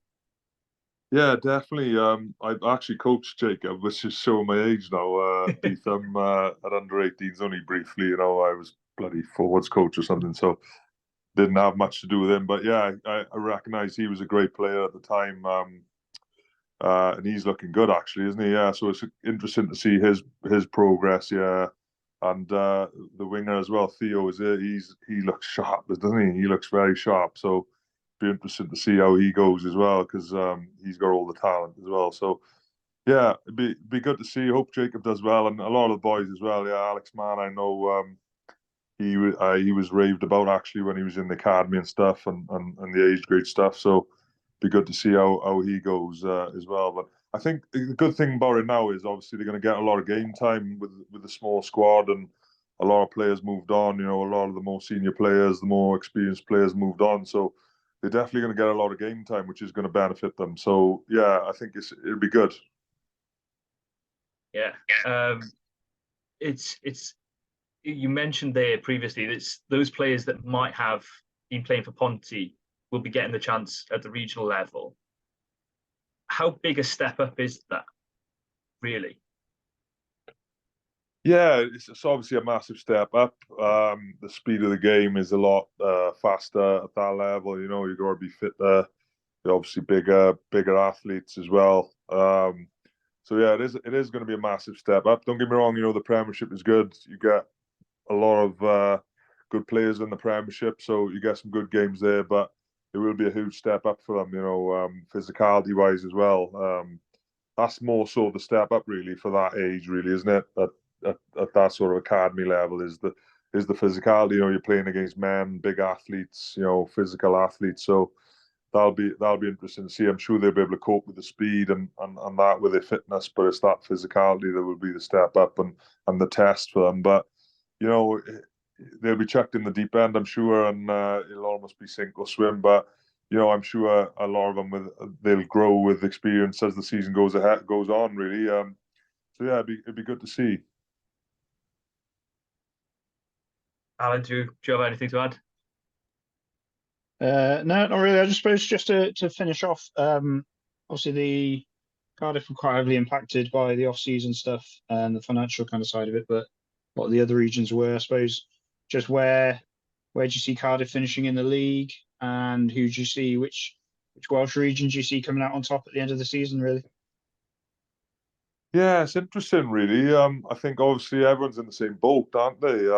Yeah, definitely. I've actually coached Jacob, which is showing my age now. Beetham at under 18s only briefly. You know, I was bloody forwards coach or something, so didn't have much to do with him. But yeah, I recognise he was a great player at the time. And he's looking good actually, isn't he? Yeah, so it's interesting to see his progress. Yeah, and the winger as well, Theo is it? He looks sharp, doesn't he? He looks very sharp. So be interesting to see how he goes as well, because he's got all the talent as well. So yeah, it'd be good to see. Hope Jacob does well, and a lot of the boys as well. Yeah, Alex Mann, I know he was raved about actually when he was in the academy and stuff, and the age grade stuff. So be good to see how he goes as well. But I think the good thing about it now is obviously they're going to get a lot of game time with the small squad, and a lot of players moved on. You know, a lot of the more senior players, the more experienced players moved on. So they're definitely going to get a lot of game time, which is going to benefit them. So yeah, I think it'll be good. Yeah, it's you mentioned there previously that those players that might have been playing for Ponty will be getting the chance at the regional level. How big a step up is that, really? Yeah, it's obviously a massive step up. The speed of the game is a lot faster at that level. You know, you've got to be fitter. You're obviously bigger athletes as well. So yeah, it is going to be a massive step up. Don't get me wrong. You know, the Premiership is good. You get a lot of good players in the Premiership, so you get some good games there. But it will be a huge step up for them. You know, physicality wise as well. That's more so the step up really for that age, really, isn't it? At that sort of academy level is the physicality. You know, you're playing against men, big athletes, you know, physical athletes. So that'll be interesting to see. I'm sure they'll be able to cope with the speed and that with their fitness, but it's that physicality that will be the step up and the test for them. But you know, they'll be chucked in the deep end, I'm sure, and it'll almost be sink or swim. But you know, I'm sure a lot of them they'll grow with experience as the season goes on. Really, so yeah, it'd be good to see. Alan, do you have anything to add? No, not really. I just suppose just to finish off, obviously the Cardiff were quite heavily impacted by the off-season stuff and the financial kind of side of it, but what the other regions were, I suppose, just where do you see Cardiff finishing in the league, and who do you see, which Welsh region do you see coming out on top at the end of the season, really? Yeah, it's interesting, really. I think obviously everyone's in the same boat, aren't they?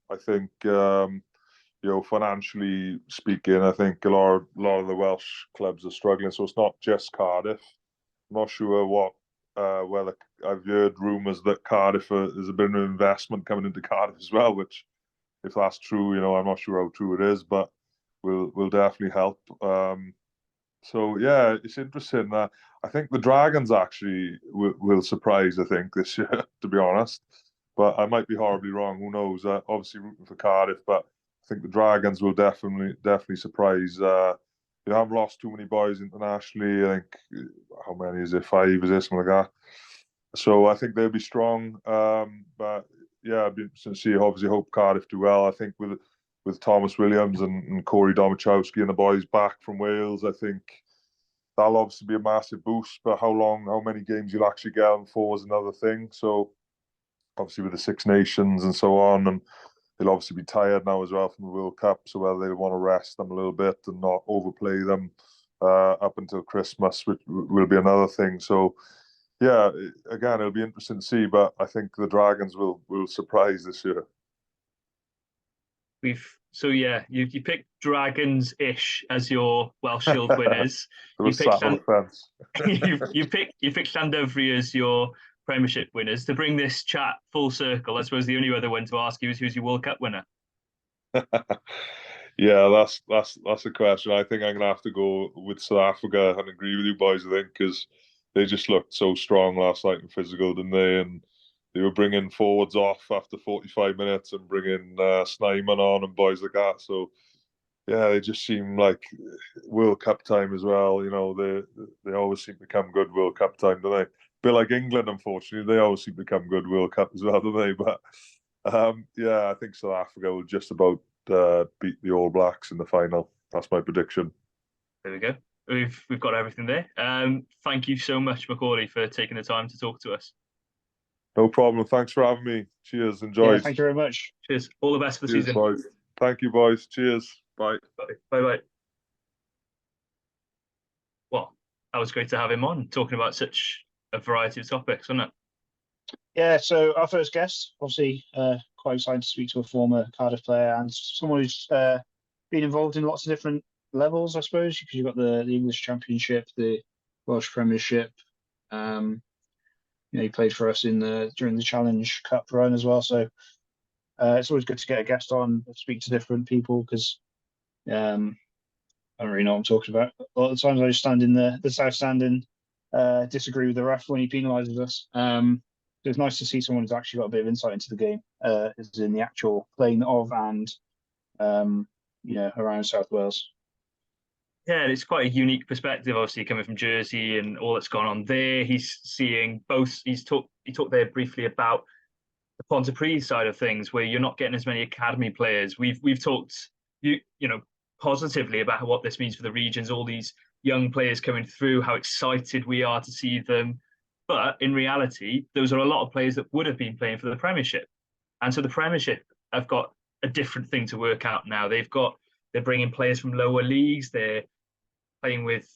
I think you know, financially speaking, I think a lot of the Welsh clubs are struggling. So it's not just Cardiff. I'm not sure what whether I've heard rumours that Cardiff there's a bit of investment coming into Cardiff as well. Which, if that's true, you know, I'm not sure how true it is, but will definitely help. So yeah, it's interesting. I think the Dragons actually will surprise. I think this year, to be honest, but I might be horribly wrong. Who knows? Obviously rooting for Cardiff, but I think the Dragons will definitely surprise. You haven't lost too many boys internationally. I think how many is it? 5, is it, something like that? So I think they'll be strong. But yeah, I'd be interested to see. Obviously, hope Cardiff do well. I think with Thomas Williams and Corey Domachowski and the boys back from Wales, I think that'll obviously be a massive boost. But how many games you'll actually get on for is another thing. So obviously with the Six Nations and so on, and they'll obviously be tired now as well from the World Cup. So whether they want to rest them a little bit and not overplay them up until Christmas, which will be another thing. So yeah, again, it'll be interesting to see. But I think the Dragons will surprise this year. You picked Dragons-ish as your Welsh Shield winners. There was sat on the fence. you picked Llandovery as your Premiership winners. To bring this chat full circle, I suppose the only other one to ask you is who's your World Cup winner? Yeah, that's a question. I think I'm gonna have to go with South Africa and agree with you boys. I think because they just looked so strong last night and physical, didn't they? And they were bringing forwards off after 45 minutes and bringing Snyman on and boys like that. So yeah, they just seem like World Cup time as well. You know, they always seem to come good World Cup time, don't they? A bit like England, unfortunately, they always seem to come good World Cup as well, don't they? But yeah, I think South Africa will just about beat the All Blacks in the final. That's my prediction. There we go. We've got everything there. Thank you so much, Macauley, for taking the time to talk to us. No problem. Thanks for having me. Cheers. Enjoy. Yeah, thank you very much. Cheers. All the best for the season. Boys. Thank you, boys. Cheers. Bye. Bye. Well, that was great to have him on, talking about such a variety of topics, wasn't it? Yeah, so our first guest, obviously quite excited to speak to a former Cardiff player and someone who's been involved in lots of different levels, I suppose, because you've got the English Championship, the Welsh Premiership. You know, he played for us during the Challenge Cup run as well. So It's always good to get a guest on, speak to different people, because I don't really know what I'm talking about. A lot of the times I just stand in the south stand and disagree with the ref when he penalises us. So it's nice to see someone who's actually got a bit of insight into the game, as in the actual playing of and around South Wales. Yeah, and it's quite a unique perspective, obviously coming from Jersey and all that's gone on there. He's seeing both. He talked there briefly about the Pontypridd side of things, where you're not getting as many academy players. We've talked positively about what this means for the regions, all these young players coming through, how excited we are to see them. But in reality, those are a lot of players that would have been playing for the Premiership. And so the Premiership have got a different thing to work out now. They're bringing players from lower leagues. They're playing with,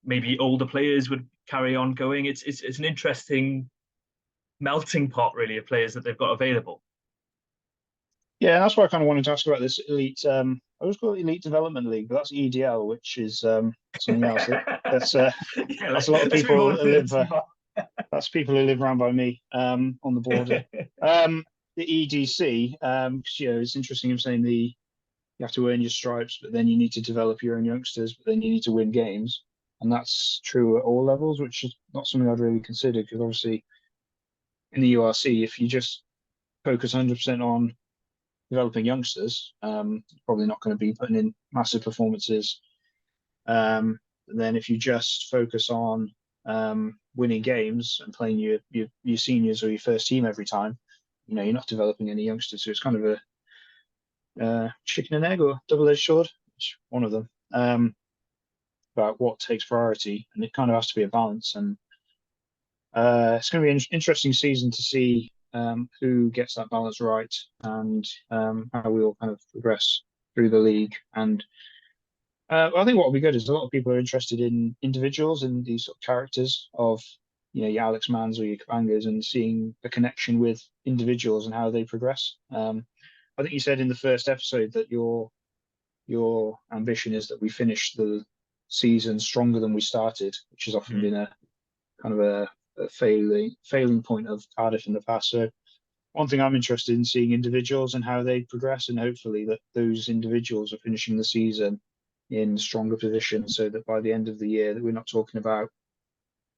maybe older players would carry on going. It's an interesting melting pot, really, of players that they've got available. Yeah, and that's why I kind of wanted to ask about this elite. I always call it Elite Development League, but that's EDL, which is something else. That's a lot of people who live. That's people who live around by me, on the border. The EDC, it's interesting. I'm saying you have to earn your stripes, but then you need to develop your own youngsters, but then you need to win games, and that's true at all levels, which is not something I'd really considered, because obviously in the URC, if you just focus 100% on developing youngsters, probably not going to be putting in massive performances. And then if you just focus on winning games and playing your seniors or your first team every time, you're not developing any youngsters. So it's kind of a chicken and egg or double-edged sword, which one of them, about what takes priority, and it kind of has to be a balance. And it's going to be an interesting season to see who gets that balance right, and how we all kind of progress through the league. And I think what will be good is a lot of people are interested in individuals and these sort of characters of, your Alex Manns or your Kabangas, and seeing the connection with individuals and how they progress. I think you said in the first episode that your ambition is that we finish the season stronger than we started, which has often been a kind of a failing point of Cardiff in the past. So one thing I'm interested in seeing individuals and how they progress, and hopefully that those individuals are finishing the season in stronger positions, so that by the end of the year that we're not talking about,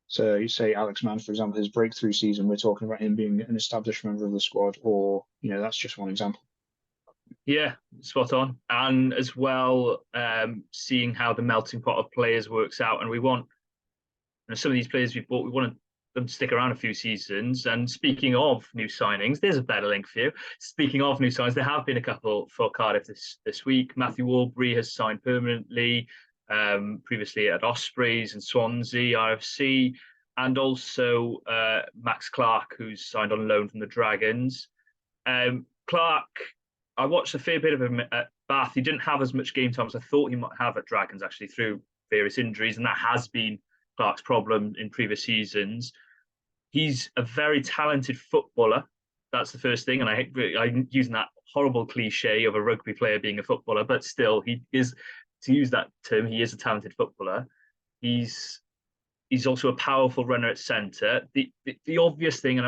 so you say Alex Mann, for example, his breakthrough season, we're talking about him being an established member of the squad, or that's just one example. Yeah, spot on. And as well, seeing how the melting pot of players works out. And we want, some of these players we've bought, we want them to stick around a few seasons. And speaking of new signings, there's a better link for you. Speaking of new signings, there have been a couple for Cardiff this week. Matthew Warbury has signed permanently, previously at Ospreys and Swansea, RFC, and also Max Clark, who's signed on loan from the Dragons. Clark, I watched a fair bit of him at Bath. He didn't have as much game time as I thought he might have at Dragons, actually, through various injuries, and that has been Clark's problem in previous seasons. He's a very talented footballer. That's the first thing, and I'm using that horrible cliche of a rugby player being a footballer, but still, he is, to use that term, he is a talented footballer. He's also a powerful runner at centre. The obvious thing, and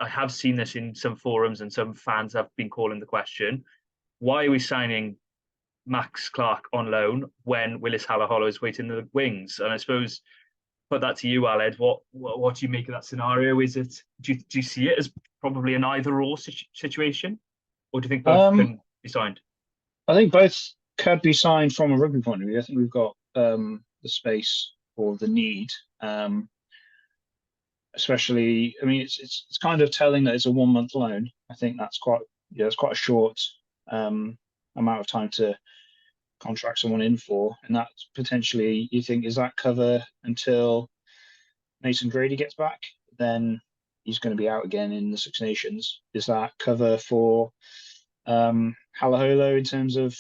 I have seen this in some forums and some fans have been calling the question, why are we signing Max Clark on loan when Willis Halaholo is waiting in the wings? And I suppose, put that to you, Aled, what do you make of that scenario? Is it, do you see it as probably an either-or situation? Or do you think both can be signed? I think both could be signed from a rugby point of view. I think we've got the space or the need. Especially, I mean, it's kind of telling that it's a 1 month loan. I think that's quite a short amount of time to contract someone in for, and that potentially, you think, is that cover until Mason Grady gets back? Then he's going to be out again in the Six Nations. Is that cover for Halaholo in terms of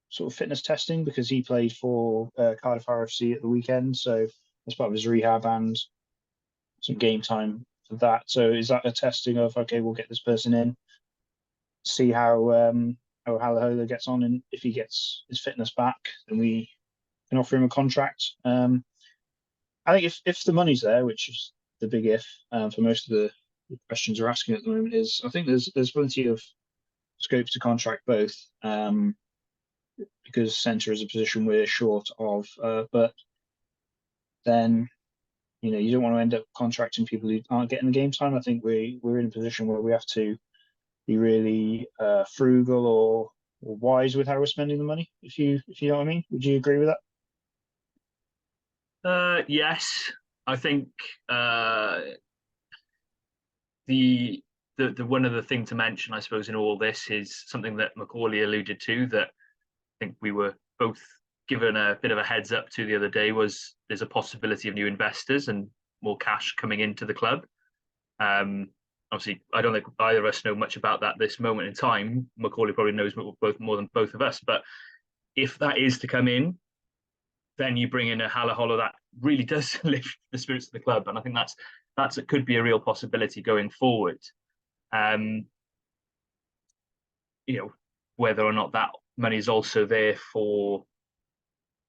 sort of fitness testing, because he played for Cardiff RFC at the weekend, so as part of his rehab and some game time for that. So is that a testing of, okay, we'll get this person in, see how Halaholo gets on, and if he gets his fitness back, then we can offer him a contract. I think if the money's there, which is the big if for most of the questions are asking at the moment is, I think there's plenty of scope to contract both, because centre is a position we're short of, but then you don't want to end up contracting people who aren't getting the game time. I think we're in a position where we have to be really frugal or wise with how we're spending the money. If you know what I mean, would you agree with that? Yes, I think the one other thing to mention, I suppose, in all this is something that Macauley alluded to, that I think we were both given a bit of a heads up to the other day, was there's a possibility of new investors and more cash coming into the club. Obviously, I don't think either of us know much about that at this moment in time. Macauley probably knows more than both of us. But if that is to come in, then you bring in a Hala Hollow that really does lift the spirits of the club, and I think it could be a real possibility going forward. Whether or not that money is also there for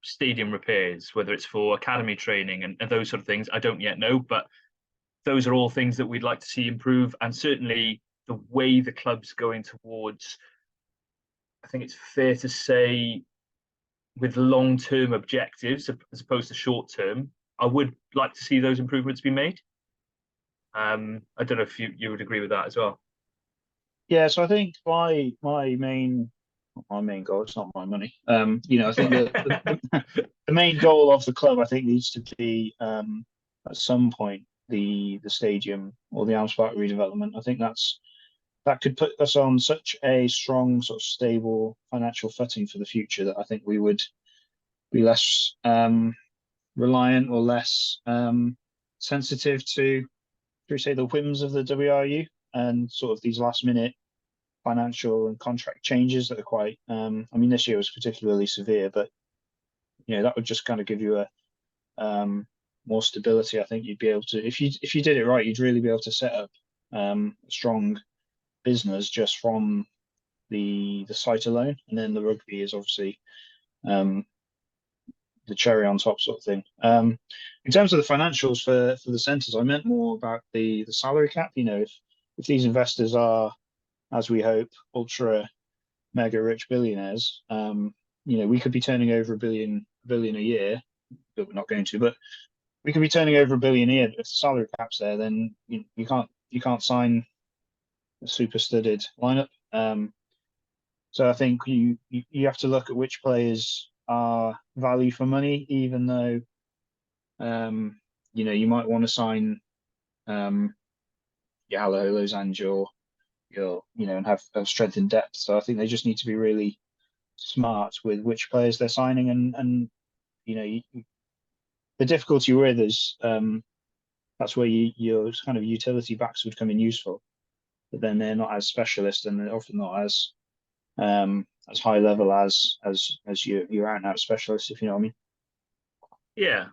stadium repairs, whether it's for academy training and those sort of things, I don't yet know, but those are all things that we'd like to see improve. And certainly the way the club's going towards, I think it's fair to say, with long-term objectives as opposed to short-term, I would like to see those improvements be made. I don't know if you would agree with that as well. Yeah, so I think my main goal, it's not my money. I think the main goal of the club, I think, needs to be at some point the stadium or the Arms Park redevelopment. I think that could put us on such a strong, sort of stable financial footing for the future that I think we would be less reliant or less sensitive to, say, the whims of the WRU and sort of these last minute financial and contract changes that are quite, this year was particularly severe, but that would just kind of give you a more stability. I think you'd be able to, if you did it right, you'd really be able to set up a strong business just from the site alone, and then the rugby is obviously the cherry on top sort of thing. In terms of the financials for the centres, I meant more about the salary cap. If these investors are, as we hope, ultra mega rich billionaires, we could be turning over a billion a year, but we're not going to. But we could be turning over a billion a year. If the salary cap's there, then you can't sign a super studded lineup. So I think you have to look at which players are value for money, even though you might want to sign your Halaholos and your and have strength in depth. So I think they just need to be really smart with which players they're signing, and the difficulty with is that's where your kind of utility backs would come in useful, but then they're not as specialist and they're often not as high level as your out and out specialist, if you know what I mean. Yeah,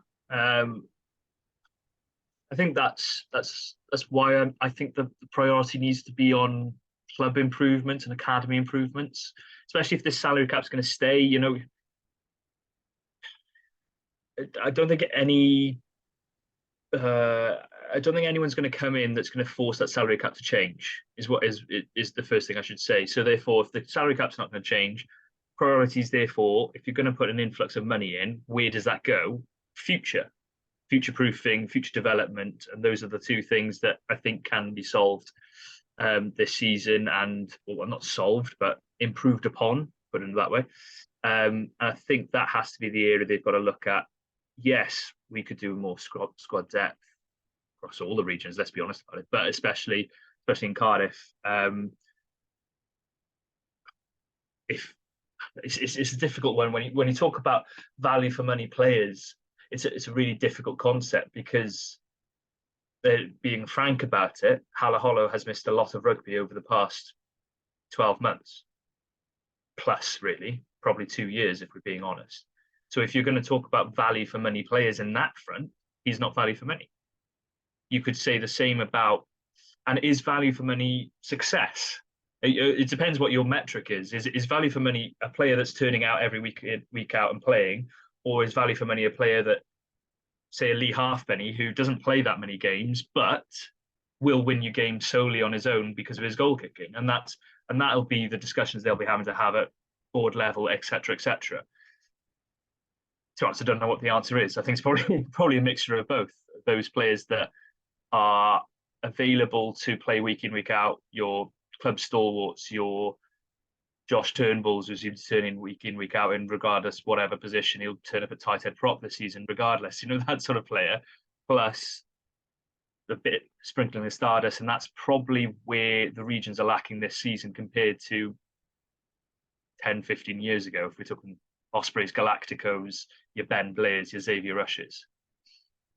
I think that's why I think the priority needs to be on club improvements and academy improvements, especially if this salary cap's going to stay. I don't think anyone's going to come in that's going to force that salary cap to change. Is the first thing I should say. So therefore, if the salary cap's not going to change, priorities. Therefore, if you're going to put an influx of money in, where does that go? Future-proofing, future development, and those are the two things that I think can be solved this season, not solved, but improved upon, put it that way. And I think that has to be the area they've got to look at. Yes, we could do more squad depth across all the regions, let's be honest about it, but especially in Cardiff. If it's a difficult one when you talk about value for money players. It's a really difficult concept because, being frank about it, Hala Hollow has missed a lot of rugby over the past 12 months, plus really, probably 2 years if we're being honest. So if you're going to talk about value for money players in that front, he's not value for money. You could say the same about, and is value for money success? It depends what your metric is. Is value for money a player that's turning out every week out and playing, or is value for money a player that, say, a Lee Halfpenny, who doesn't play that many games, but will win you games solely on his own because of his goal kicking, and that'll be the discussions they'll be having to have at board level, etc., etc. To answer, I don't know what the answer is. I think it's probably a mixture of both. Those players that are available to play week in, week out, your club stalwarts, your Josh Turnbulls, who's turning week in, week out, and regardless whatever position, he'll turn up at tight head prop this season, regardless. That sort of player, plus a bit sprinkling the stardust, and that's probably where the regions are lacking this season compared to 10, 15 years ago. If we're talking Ospreys, Galacticos, your Ben Blairs, your Xavier Rushes.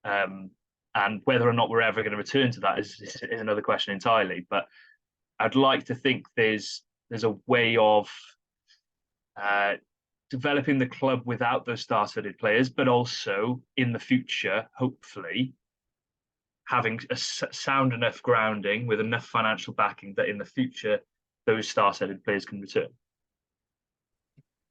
And whether or not we're ever going to return to that is another question entirely. But I'd like to think there's a way of developing the club without those star-studded players, but also in the future, hopefully, having a sound enough grounding with enough financial backing that in the future those star-studded players can return.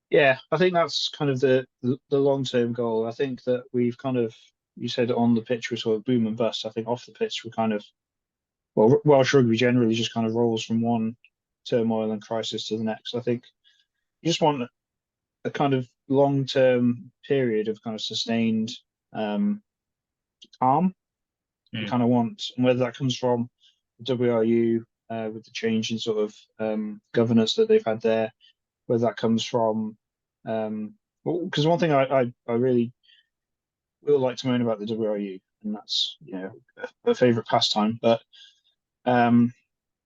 Yeah, I think that's kind of the long-term goal. I think that we've kind of, you said on the pitch we're sort of boom and bust. I think off the pitch we're kind of, well, Welsh rugby generally just kind of rolls from one turmoil and crisis to the next. I think you just want a kind of long-term period of kind of sustained calm. You kind of want, and whether that comes from the WRU with the change in sort of governance that they've had there, whether that comes from, because one thing I really will like to moan about the WRU, and that's a favourite pastime, but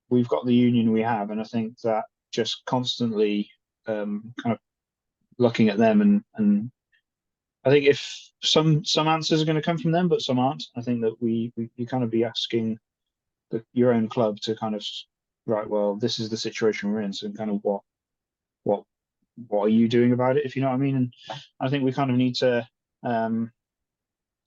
we've got the union we have, and I think that just constantly kind of looking at them, and I think if some answers are going to come from them, but some aren't. I think that you kind of be asking your own club to kind of, right, well, this is the situation we're in, so kind of what are you doing about it, if you know what I mean? And I think we kind of need to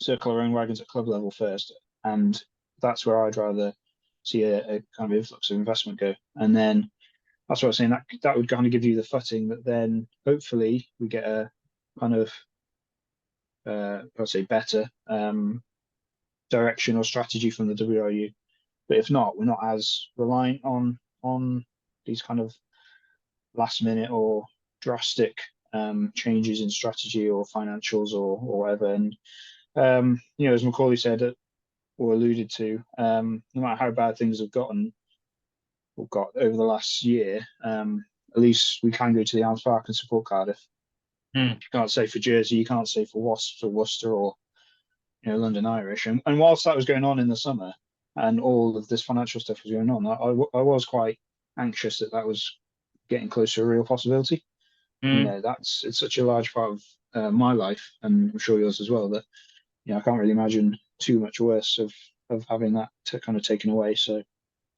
circle our own wagons at club level first, and that's where I'd rather see a kind of influx of investment go. And then that's what I was saying, that would kind of give you the footing that then hopefully we get a kind of I'd say better direction or strategy from the WRU. But if not, we're not as reliant on these kind of last minute or drastic changes in strategy or financials or whatever. And as Macauley said or alluded to, no matter how bad things have got over the last year, at least we can go to the Arms Park and support Cardiff. You can't say for Jersey, you can't say for Wasps or Worcester or London Irish. And whilst that was going on in the summer and all of this financial stuff was going on, I was quite anxious that was getting close to a real possibility. It's such a large part of my life, and I'm sure yours as well, that I can't really imagine too much worse of having that kind of taken away. So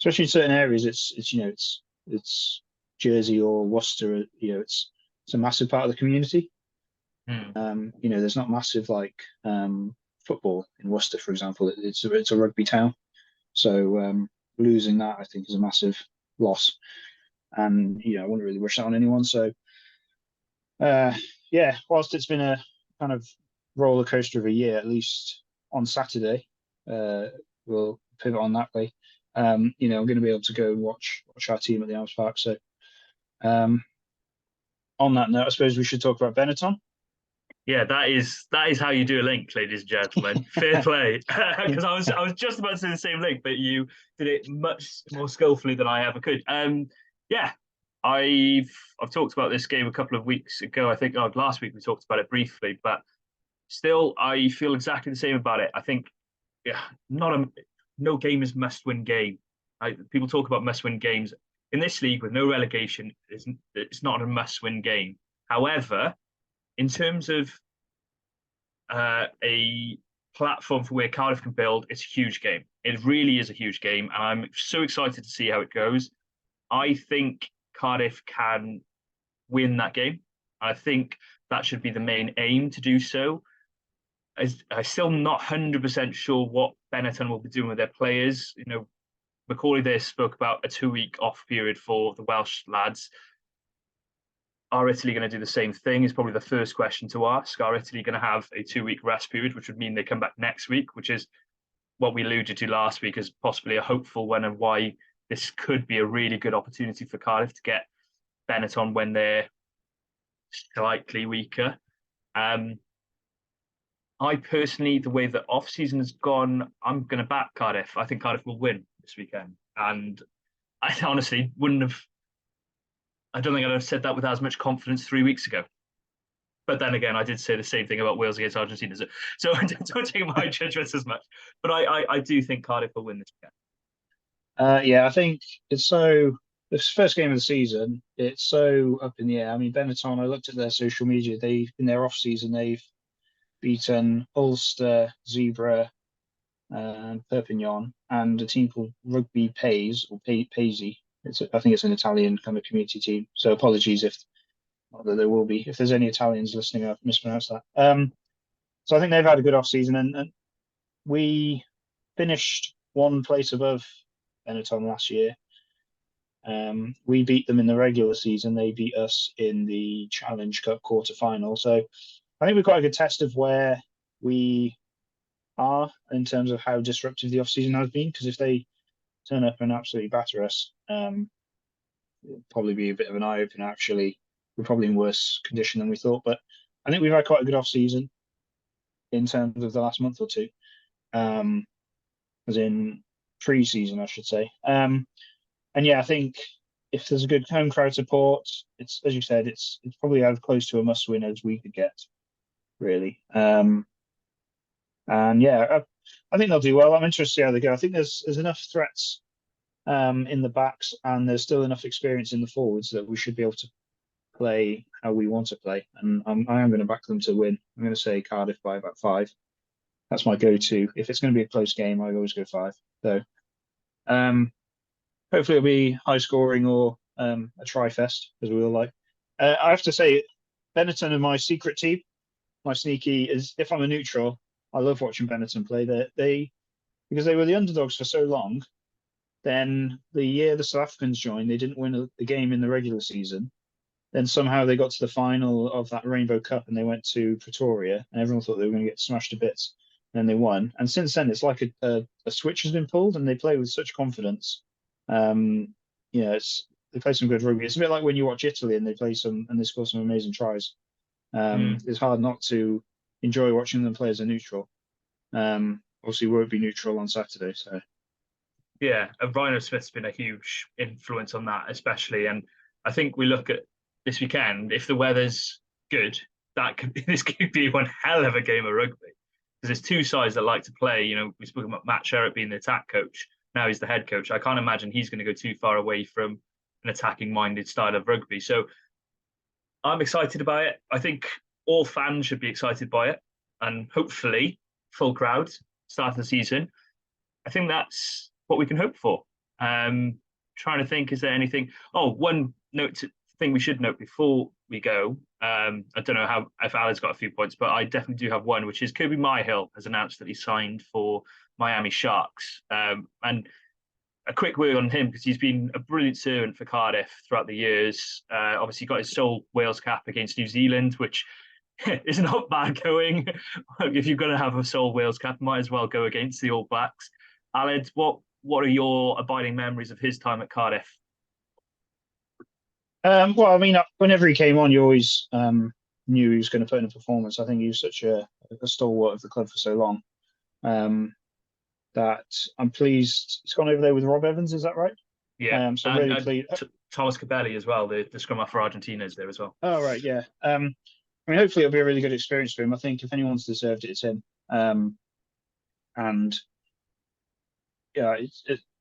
especially in certain areas, it's Jersey or Worcester, it's a massive part of the community. There's not massive like football in Worcester, for example. It's a rugby town, so losing that I think is a massive loss, and I wouldn't really wish that on anyone. So whilst it's been a kind of roller coaster of a year, at least on Saturday we'll pivot on that way. I'm going to be able to go and watch our team at the Arms Park. So on that note, I suppose we should talk about Benetton. Yeah, that is how you do a link, ladies and gentlemen. Fair play, because I was just about to do the same link, but you did it much more skillfully than I ever could. I've talked about this game a couple of weeks ago. I think last week we talked about it briefly, but still, I feel exactly the same about it. I think, no game is must-win game. People talk about must-win games in this league with no relegation. It's not a must-win game. However, in terms of a platform for where Cardiff can build, it's a huge game. It really is a huge game, and I'm so excited to see how it goes. I think Cardiff can win that game. I think that should be the main aim to do so. I'm still not 100% sure what Benetton will be doing with their players. Macauley there spoke about a 2-week off period for the Welsh lads. Are Italy going to do the same thing is probably the first question to ask. Are Italy going to have a 2-week rest period, which would mean they come back next week, which is what we alluded to last week as possibly a hopeful one, and why this could be a really good opportunity for Cardiff to get Benetton when they're slightly weaker. I personally, the way the off-season has gone, I'm going to back Cardiff. I think Cardiff will win this weekend. And I honestly I don't think I'd have said that with as much confidence 3 weeks ago. But then again, I did say the same thing about Wales against Argentina. So don't take my judgments as much. But I do think Cardiff will win this weekend. Yeah, I think it's this first game of the season, it's so up in the air. I mean, Benetton, I looked at their social media. In their off season, they've beaten Ulster, Zebra, Perpignan, and a team called Rugby Pays or Paisi. I think it's an Italian kind of community team. So apologies if not that there will be. If there's any Italians listening, I've mispronounced that. So I think they've had a good off season, and we finished one place above Benetton last year. We beat them in the regular season. They beat us in the Challenge Cup quarter final. So I think we've got a good test of where we are in terms of how disruptive the off season has been. Because if they turn up and absolutely batter us, it'll probably be a bit of an eye opener. Actually, we're probably in worse condition than we thought. But I think we've had quite a good off season in terms of the last month or two, as in pre-season, I should say. And yeah, I think if there's a good home crowd support, it's, as you said, it's probably as close to a must-win as we could get, really. And yeah, I think they'll do well. I'm interested to see how they go. I think there's enough threats in the backs, and there's still enough experience in the forwards that we should be able to play how we want to play. And I am going to back them to win. I'm going to say Cardiff by about 5. That's my go-to. If it's going to be a close game, I always go 5. So hopefully it'll be high scoring or a tri-fest, as we all like. I have to say, Benetton are my secret team. My sneaky is, if I'm a neutral, I love watching Benetton play. Because they were the underdogs for so long. Then the year the South Africans joined, they didn't win the game in the regular season. Then somehow they got to the final of that Rainbow Cup and they went to Pretoria, and everyone thought they were going to get smashed to bits. And then they won. And since then, it's like a switch has been pulled, and they play with such confidence. They play some good rugby. It's a bit like when you watch Italy and they score some amazing tries. It's hard not to enjoy watching them play as a neutral. Obviously, we won't be neutral on Saturday. So yeah, Rhino Smith's been a huge influence on that, especially. And I think we look at this weekend. If the weather's good, this could be one hell of a game of rugby. Because there's two sides that like to play. You know, we spoke about Matt Sherritt being the attack coach. Now he's the head coach. I can't imagine he's going to go too far away from an attacking-minded style of rugby. So I'm excited about it. I think all fans should be excited by it. And hopefully, full crowd, start of the season. I think that's what we can hope for. Trying to think, is there anything? Oh, one thing we should note before we go. I don't know if Alan's got a few points, but I definitely do have one, which is Kirby Myhill has announced that he signed for Miami Sharks. And a quick word on him, because he's been a brilliant servant for Cardiff throughout the years. Obviously, got his sole Wales cap against New Zealand, which is not bad going. If you're going to have a sole Wales cap, might as well go against the All Blacks. Alan, what are your abiding memories of his time at Cardiff? Well, I mean, whenever he came on, you always knew he was going to put in a performance. I think he was such a stalwart of the club for so long that I'm pleased he's gone over there with Rob Evans. Is that right? Yeah. So really pleased. Thomas Cabelli as well, the scrum half for Argentina, is there as well. Oh, right, yeah. I mean, hopefully it'll be a really good experience for him. I think if anyone's deserved it, it's him. And yeah,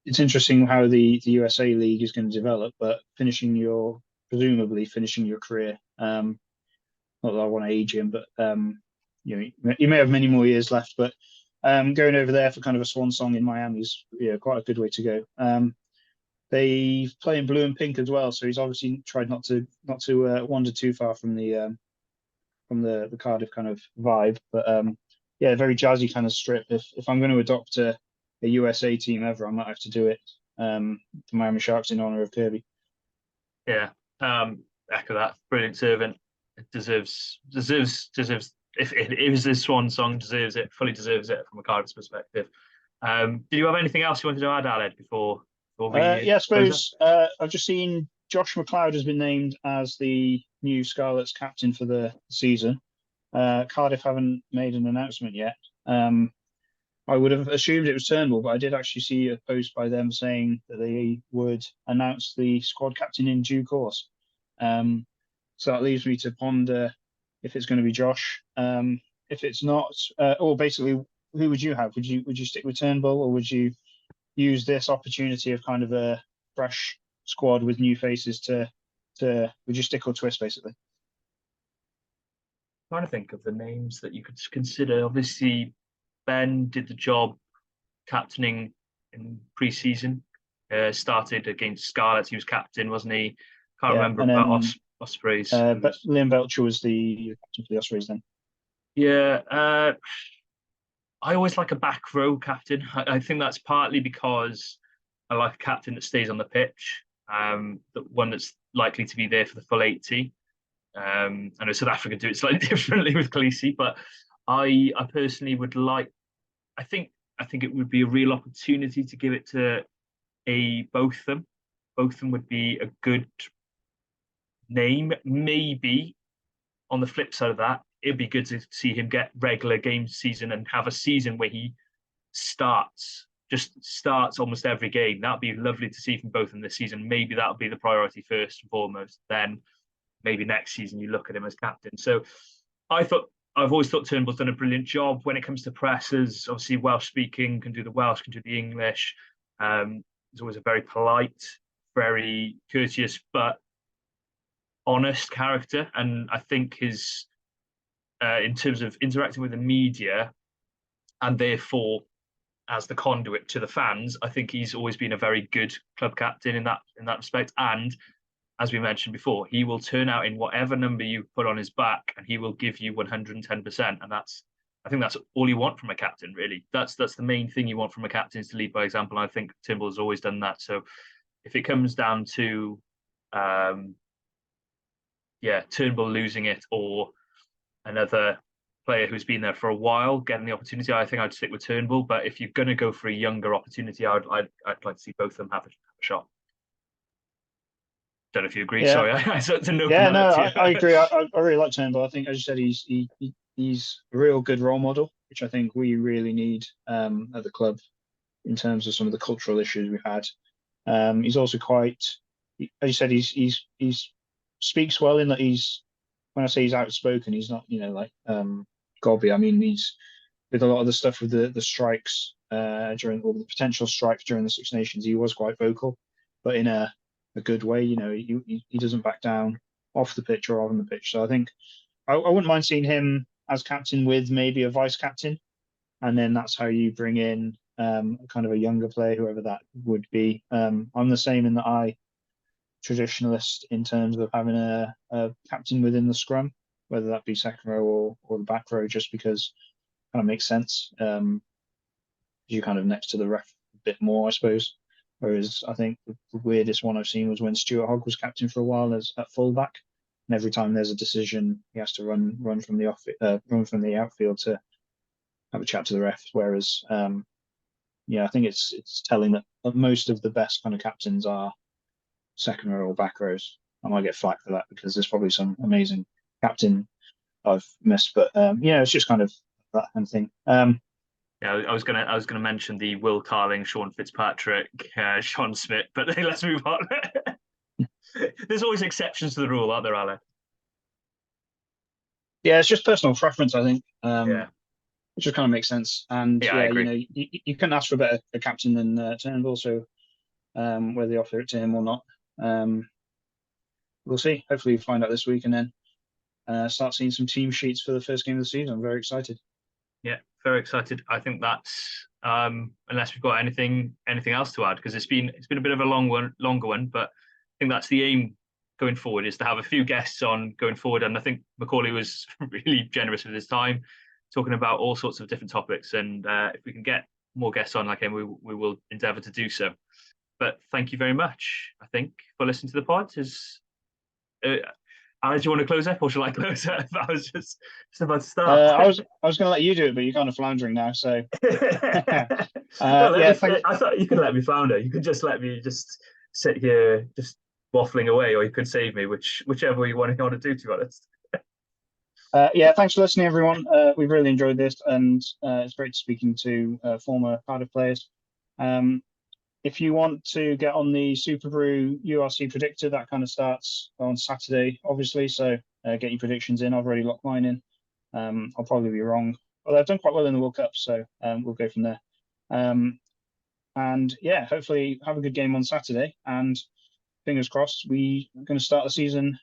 it's interesting how the USA League is going to develop, but presumably finishing your career. Not that I want to age him, but you may have many more years left. But going over there for kind of a swan song in Miami is quite a good way to go. They play in blue and pink as well, so he's obviously tried not to wander too far from the Cardiff kind of vibe. But very jazzy kind of strip. If I'm going to adopt a USA team ever, I might have to do it. The Miami Sharks in honor of Kirby. Yeah, echo that. Brilliant servant. It deserves. If it was his swan song, fully deserves it from a Cardiff's perspective. Did you have anything else you wanted to add, Aled, before we Yeah, I close up? suppose I've just seen Josh McLeod has been named as the new Scarlets captain for the season. Cardiff haven't made an announcement yet. I would have assumed it was Turnbull, but I did actually see a post by them saying that they would announce the squad captain in due course. So that leaves me to ponder if it's going to be Josh. If it's not, or basically, who would you have? Would you stick with Turnbull, or would you use this opportunity of kind of a fresh squad with new faces to would you stick or twist basically? Trying to think of the names that you could consider. Obviously, Ben did the job captaining in pre-season. Started against Scarlets. He was captain, wasn't he? Can't Yeah, remember and about then Ospreys. but Liam Belcher was the captain for the Ospreys then. Yeah, I always like a back row captain. I think that's partly because I like a captain that stays on the pitch, the one that's likely to be there for the full 80. I know South Africa do it slightly differently with Khaleesi, but I personally would like. I think it would be a real opportunity to give it to both of them. Both of them would be a good name. Maybe on the flip side of that, it'd be good to see him get regular game season and have a season where he just starts almost every game. That'd be lovely to see from both of them this season. Maybe that'll be the priority first and foremost. Then maybe next season you look at him as captain. So I've always thought Turnbull's done a brilliant job when it comes to presses. Obviously, Welsh speaking, can do the Welsh, can do the English. He's always a very polite, very courteous, but honest character. And I think his, in terms of interacting with the media and therefore as the conduit to the fans, I think he's always been a very good club captain in that respect. And as we mentioned before, he will turn out in whatever number you put on his back, and he will give you 110%. And I think that's all you want from a captain, really. That's the main thing you want from a captain, is to lead by example. And I think Turnbull has always done that. So if it comes down to, Turnbull losing it or another player who's been there for a while getting the opportunity, I think I'd stick with Turnbull. But if you're going to go for a younger opportunity, I'd like to see both of them have a shot. Don't know if you agree. Yeah. Sorry, I sort of Yeah, no, I agree. I really like Turnbull. I think, as you said, he's a real good role model, which I think we really need at the club in terms of some of the cultural issues we've had. He's also quite, as you said, he's speaks well in that when I say he's outspoken, he's not, like gobby. I mean, he's with a lot of the stuff with the strikes during, or the potential strikes during the Six Nations, he was quite vocal, but in a good way. He doesn't back down off the pitch or on the pitch. So I think I wouldn't mind seeing him as captain with maybe a vice captain, and then that's how you bring in kind of a younger player, whoever that would be. I'm the same in that I traditionalist in terms of having a captain within the scrum, whether that be second row or the back row, just because it kind of makes sense. You're kind of next to the ref a bit more, I suppose. Whereas I think the weirdest one I've seen was when Stuart Hogg was captain for a while as at fullback, and every time there's a decision, he has to run from the outfield to have a chat to the ref. Whereas, I think it's telling that most of the best kind of captains are second row or back rows. I might get flack for that because there's probably some amazing captain I've missed, but it's just kind of that kind of thing. I was gonna mention the Will Carling, Sean Fitzpatrick, Sean Smith, but let's move on. There's always exceptions to the rule, aren't there, Alan? Yeah, it's just personal preference, I think. Yeah. Which just kind of makes sense. And I agree. You couldn't ask for a better captain than Turnbull. So whether they offer it to him or not, we'll see. Hopefully, we'll find out this week and then start seeing some team sheets for the first game of the season. I'm very excited. Yeah, very excited. I think that's unless we've got anything else to add, because it's been a bit of a longer one, but I think that's the aim going forward, is to have a few guests on going forward. And I think Macauley was really generous with his time, talking about all sorts of different topics. And if we can get more guests on like him, we will endeavour to do so. But thank you very much, I think, for listening to the pod. do you want to close up, or shall I close up? I was just about to start. I was going to let you do it, but you're kind of floundering now. So Well, yeah, thanks. I thought you could let me flounder. You could just let me just sit here, just waffling away, or you could save me, whichever you want to do. To be honest. Yeah, thanks for listening, everyone. We've really enjoyed this, and it's great speaking to former Cardiff players. If you want to get on the Super Brew URC predictor, that kind of starts on Saturday, obviously. So get your predictions in. I've already locked mine in. I'll probably be wrong, but I've done quite well in the World Cup, so we'll go from there. And yeah, hopefully have a good game on Saturday. And fingers crossed, we are going to start the season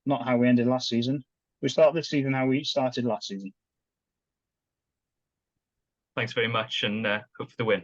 not how we ended last season. We start this season how we started last season. Thanks very much, and hope for the win.